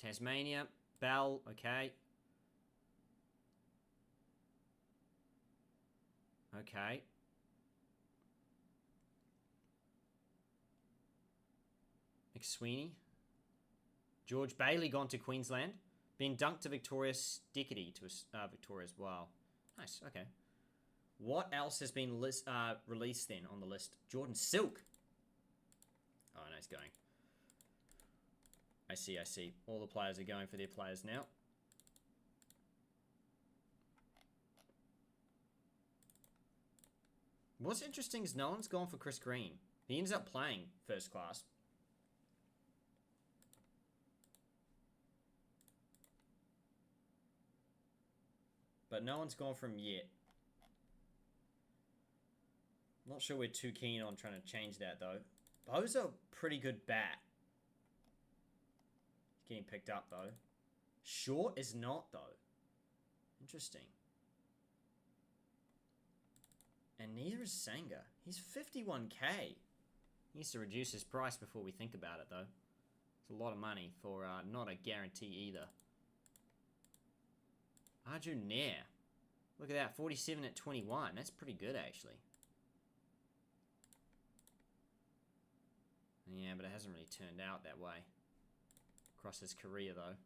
Tasmania. Bell, okay. Okay. McSweeney. George Bailey gone to Queensland. Been dunked to Victoria. Stickety to Victoria as well. Nice, okay. What else has been released then on the list? Jordan Silk. Oh, nice going. I see. All the players are going for their players now. What's interesting is no one's gone for Chris Green. He ends up playing first class. But no one's gone for him yet. Not sure we're too keen on trying to change that, though. Bo's a pretty good bat. He's getting picked up, though. Short is not, though. Interesting. And neither is Sanger. He's 51k. He needs to reduce his price before we think about it, though. It's a lot of money for not a guarantee either. Arjun Nair. Look at that, 47 at 21. That's pretty good, actually. Yeah, but it hasn't really turned out that way. Across his career, though.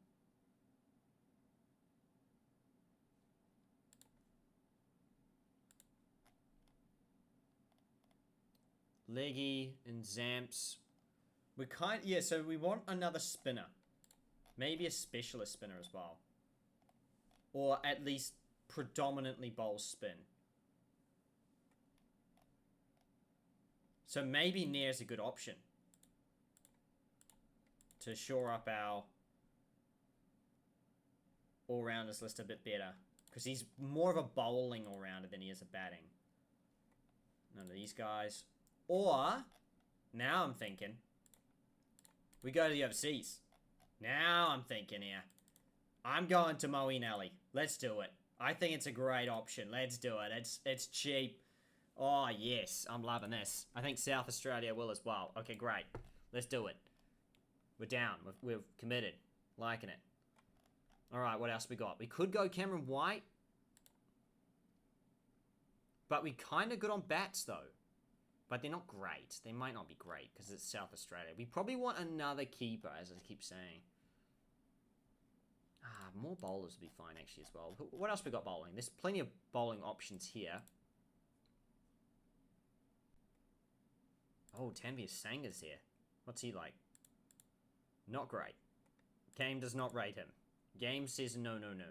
Leggy and Zamps. So we want another spinner. Maybe a specialist spinner as well. Or at least predominantly bowl spin. So maybe Nair's a good option. To shore up our all-rounders list a bit better. Because he's more of a bowling all-rounder than he is a batting. None of these guys. Or, now I'm thinking, we go to the overseas. Now I'm thinking here. I'm going to Moeen Ali. Let's do it. I think it's a great option. Let's do it. It's cheap. Oh, yes. I'm loving this. I think South Australia will as well. Okay, great. Let's do it. We're down. We're committed. Liking it. All right, what else we got? We could go Cameron White. But we kind of good on bats, though. But they're not great. They might not be great, because it's South Australia. We probably want another keeper, as I keep saying. More bowlers would be fine, actually, as well. What else we got bowling? There's plenty of bowling options here. Oh, Tanveer Sangar's here. What's he like? Not great. Game does not rate him. Game says no, no, no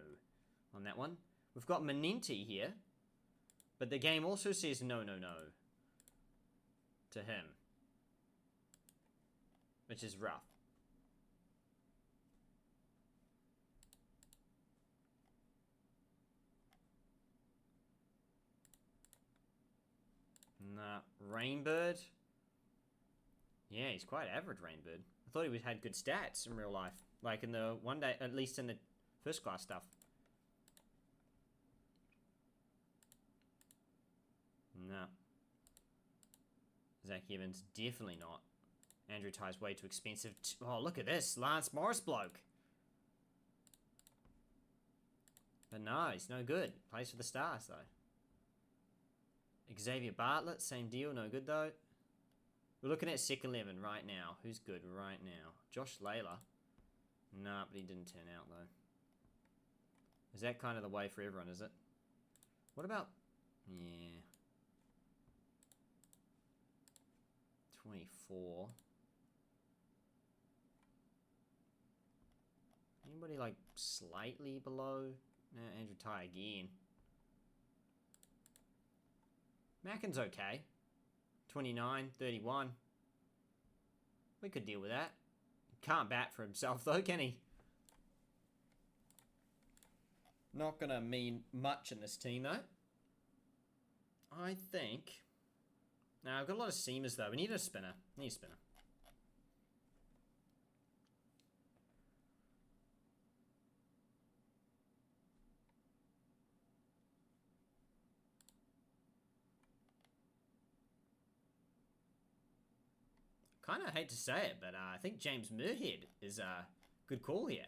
on that one. We've got Maninti here. But the game also says no, no, no to him. Which is rough. Nah, Rainbird. Yeah, he's quite average, Rainbird. I thought he had good stats in real life. Like in the one day, at least in the first class stuff. No. Zach Evans, definitely not. Andrew Ty's way too expensive. Oh, look at this. Lance Morris bloke. But no, he's no good. Plays for the Stars, though. Xavier Bartlett, same deal. No good, though. We're looking at Sick 11 right now. Who's good right now? Josh Layla. Nah, but he didn't turn out, though. Is that kind of the way for everyone, is it? What about... Yeah. 24. Anybody, like, slightly below? Andrew Ty again. Mackin's okay. 29, 31. We could deal with that. Can't bat for himself, though, can he? Not gonna mean much in this team, though. I think... Now, I've got a lot of seamers, though. We need a spinner. Need a spinner. Kind of hate to say it, but I think James Muirhead is a good call here.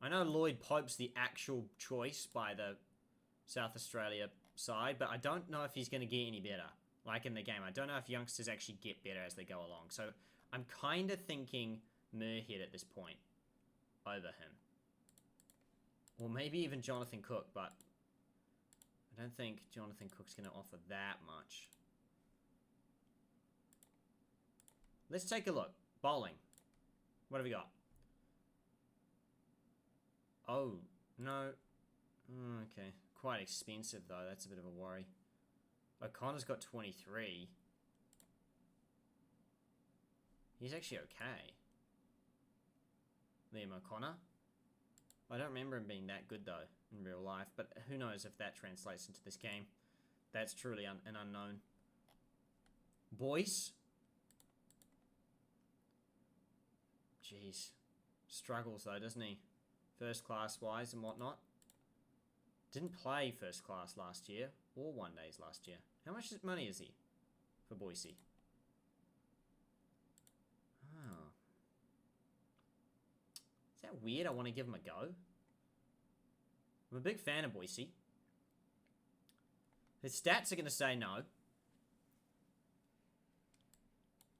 I know Lloyd Pope's the actual choice by the South Australia side, but I don't know if he's going to get any better, like in the game. I don't know if youngsters actually get better as they go along. So I'm kind of thinking Muirhead at this point over him. Or maybe even Jonathan Cook, but I don't think Jonathan Cook's going to offer that much. Let's take a look. Bowling. What have we got? Oh, no. Okay. Quite expensive, though. That's a bit of a worry. O'Connor's got 23. He's actually okay. Liam O'Connor. I don't remember him being that good, though, in real life. But who knows if that translates into this game. That's truly an unknown. Boyce. Jeez. Struggles, though, doesn't he? First class wise and whatnot. Didn't play first class last year. Or one days last year. How much money is he for Boise? Oh. Is that weird? I want to give him a go. I'm a big fan of Boise. His stats are going to say no.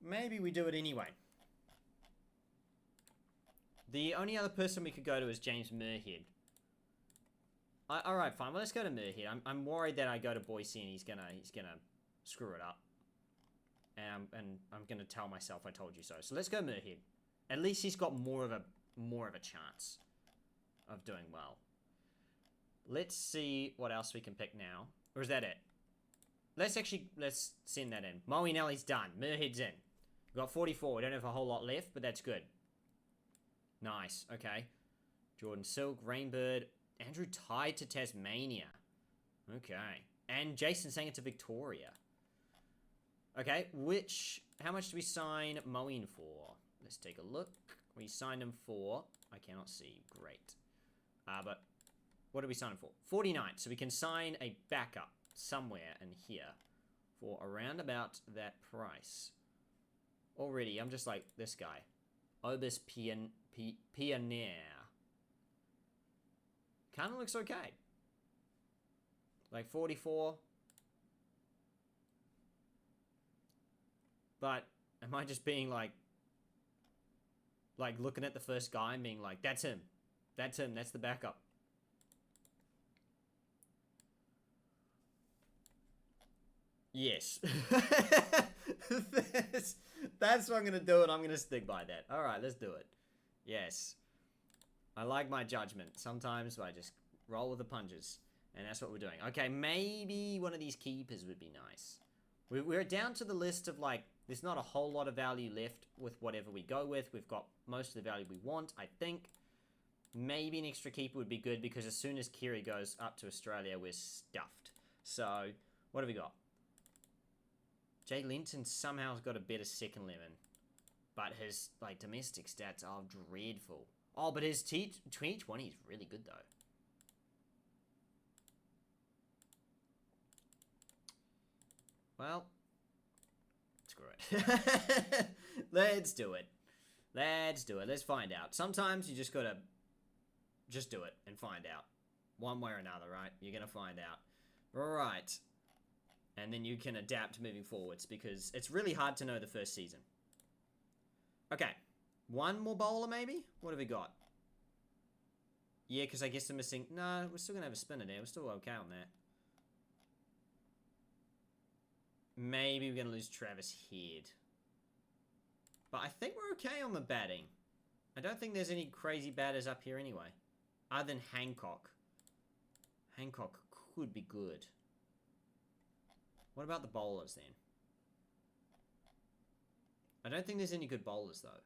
Maybe we do it anyway. The only other person we could go to is James Muirhead. Alright, fine. Well, let's go to Muirhead. I'm worried that I go to Boise and he's gonna screw it up. And I'm gonna tell myself I told you so. So let's go Muirhead. At least he's got more of a chance of doing well. Let's see what else we can pick now. Or is that it? Let's send that in. Moeenelli's done. Muirhead's in. We've got 44. We don't have a whole lot left, but that's good. Nice. Okay. Jordan Silk, Rainbird, Andrew Ty to Tasmania. Okay. And Jason Sanger to Victoria. Okay, how much do we sign Moeen for? Let's take a look. We signed him for, I cannot see, great. But what did we sign him for? 49, so we can sign a backup somewhere in here for around about that price. Already, I'm just like this guy. Obus Pioneer. Kind of looks okay. Like 44. But am I just being like looking at the first guy and being like, that's him. That's him. That's the backup. Yes. That's what I'm going to do, and I'm going to stick by that. All right, let's do it. Yes. I like my judgment. Sometimes I just roll with the punches, and that's what we're doing. Okay, maybe one of these keepers would be nice. We're down to the list of, like, there's not a whole lot of value left with whatever we go with. We've got most of the value we want, I think. Maybe an extra keeper would be good, because as soon as Kiri goes up to Australia, we're stuffed. So, what have we got? Jay Linton somehow has got a better second lemon. But his, like, domestic stats are dreadful. Oh, but his T20 is really good, though. Well, screw it. Let's do it. Let's do it. Let's find out. Sometimes you just gotta just do it and find out. One way or another, right? You're gonna find out. Right. And then you can adapt moving forwards, because it's really hard to know the first season. Okay. One more bowler, maybe? What have we got? Yeah, because I guess they're missing... No, we're still going to have a spinner there. We're still okay on that. Maybe we're going to lose Travis Head. But I think we're okay on the batting. I don't think there's any crazy batters up here anyway. Other than Hancock. Hancock could be good. What about the bowlers, then? I don't think there's any good bowlers, though,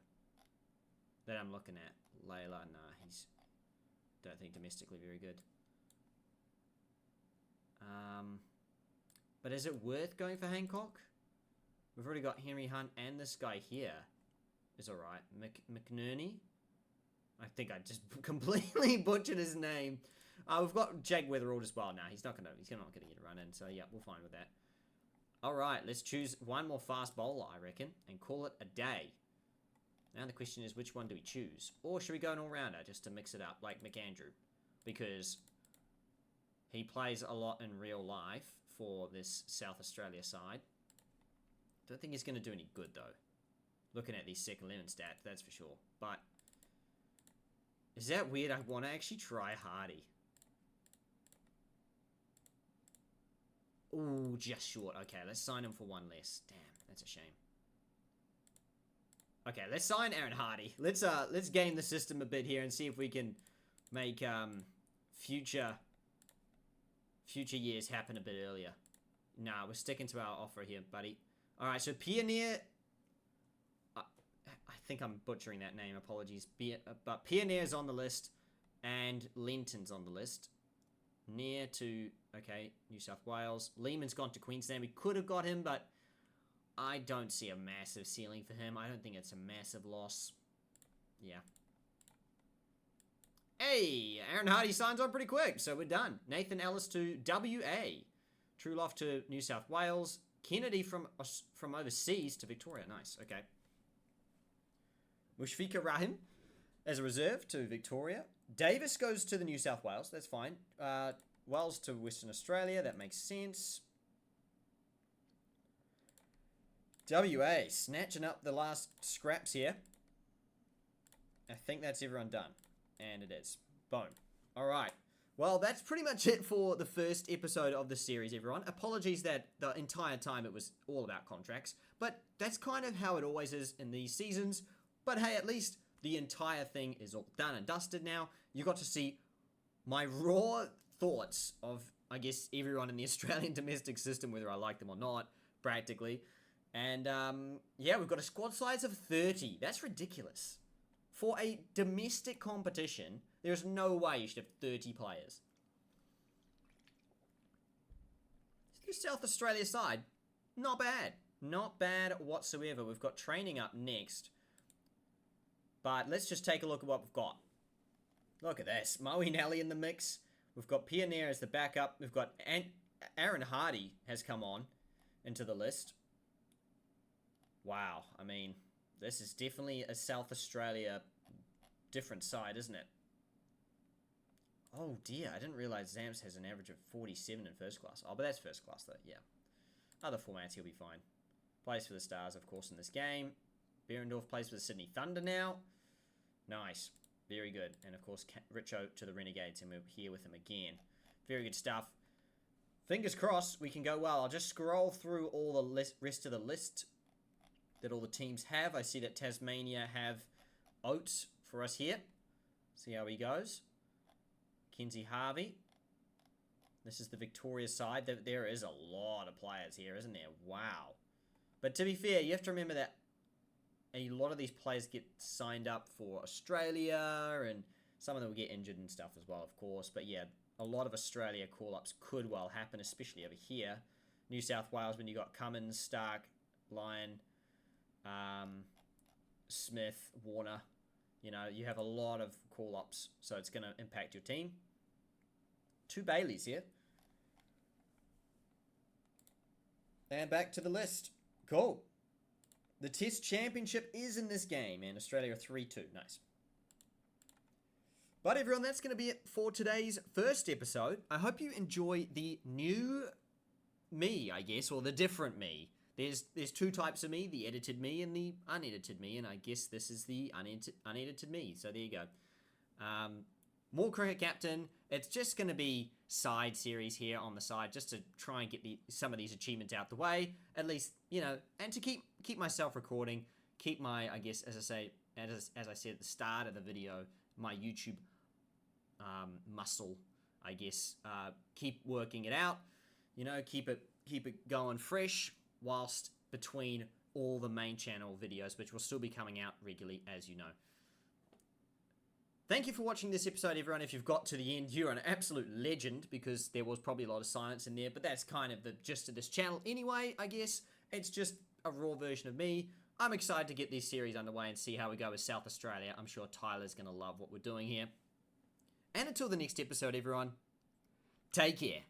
that I'm looking at. Layla, nah, he's... Don't think domestically very good. But is it worth going for Hancock? We've already got Henry Hunt, and this guy here is alright. McNerney? I think I just completely butchered his name. We've got Jake Weatherald as well. Nah, he's not gonna get a run in, so yeah, we'll fine with that. Alright, let's choose one more fast bowler, I reckon, and call it a day. Now the question is, which one do we choose? Or should we go an all-rounder just to mix it up, like McAndrew? Because he plays a lot in real life for this South Australia side. Don't think he's going to do any good, though. Looking at these second lemon stats, that's for sure. But is that weird? I want to actually try Hardy. Ooh, just short. Okay, let's sign him for one less. Damn, that's a shame. Okay, let's sign Aaron Hardy. Let's game the system a bit here and see if we can make future years happen a bit earlier. Nah, we're sticking to our offer here, buddy. All right, so Pioneer. I think I'm butchering that name. Apologies, but Pioneer's on the list, and Linton's on the list. Near to, okay, New South Wales. Lehman's gone to Queensland. We could have got him, but I don't see a massive ceiling for him. I don't think it's a massive loss. Yeah. Hey, Aaron Hardy signs on pretty quick, so we're done. Nathan Ellis to WA. Truelof to New South Wales. Kennedy from overseas to Victoria. Nice, okay. Mushfiqur Rahim as a reserve to Victoria. Davis goes to the New South Wales. That's fine. Wells to Western Australia. That makes sense. WA snatching up the last scraps here. I think that's everyone done. And it is. Boom. All right. Well, that's pretty much it for the first episode of the series, everyone. Apologies that the entire time it was all about contracts. But that's kind of how it always is in these seasons. But hey, at least the entire thing is all done and dusted now. You got to see my raw thoughts of, I guess, everyone in the Australian domestic system, whether I like them or not, practically. And, yeah, we've got a squad size of 30. That's ridiculous. For a domestic competition, there's no way you should have 30 players. The South Australia side, not bad. Not bad whatsoever. We've got training up next. But let's just take a look at what we've got. Look at this. Moeen Ali in the mix. We've got Pioneer as the backup. We've got Aaron Hardy has come on into the list. Wow. I mean, this is definitely a South Australia different side, isn't it? Oh dear, I didn't realise Zamps has an average of 47 in first class. Oh, but that's first class though, yeah. Other formats, he'll be fine. Plays for the Stars, of course, in this game. Behrendorf plays for the Sydney Thunder now. Nice. Very good. And, of course, Richo to the Renegades, and we're here with him again. Very good stuff. Fingers crossed we can go well. I'll just scroll through all the rest of the list that all the teams have. I see that Tasmania have Oates for us here. See how he goes. Kenzie Harvey. This is the Victoria side. There is a lot of players here, isn't there? Wow. But to be fair, you have to remember that a lot of these players get signed up for Australia, and some of them will get injured and stuff as well, of course. But yeah, a lot of Australia call-ups could well happen, especially over here. New South Wales, when you got Cummins, Stark, Lyon, Smith, Warner. You know, you have a lot of call-ups, so it's going to impact your team. 2 Baileys here. And back to the list. Cool. The Test Championship is in this game, and Australia are 3-2. Nice. But everyone, that's going to be it for today's first episode. I hope you enjoy the new me, I guess, or the different me. There's 2 types of me, the edited me and the unedited me, and I guess this is the unedited me. So there you go. More Cricket Captain. It's just going to be side series here on the side, just to try and get some of these achievements out the way, at least, you know, and to keep myself recording, keep my, I guess, as I say at the start of the video, my YouTube muscle, I guess, keep working it out, you know, keep it going fresh, whilst between all the main channel videos, which will still be coming out regularly, as you know. Thank you for watching this episode, everyone. If you've got to the end, you're an absolute legend, because there was probably a lot of science in there, but that's kind of the gist of this channel anyway, I guess. It's just a raw version of me. I'm excited to get this series underway and see how we go with South Australia. I'm sure Tyler's going to love what we're doing here. And until the next episode, everyone, take care.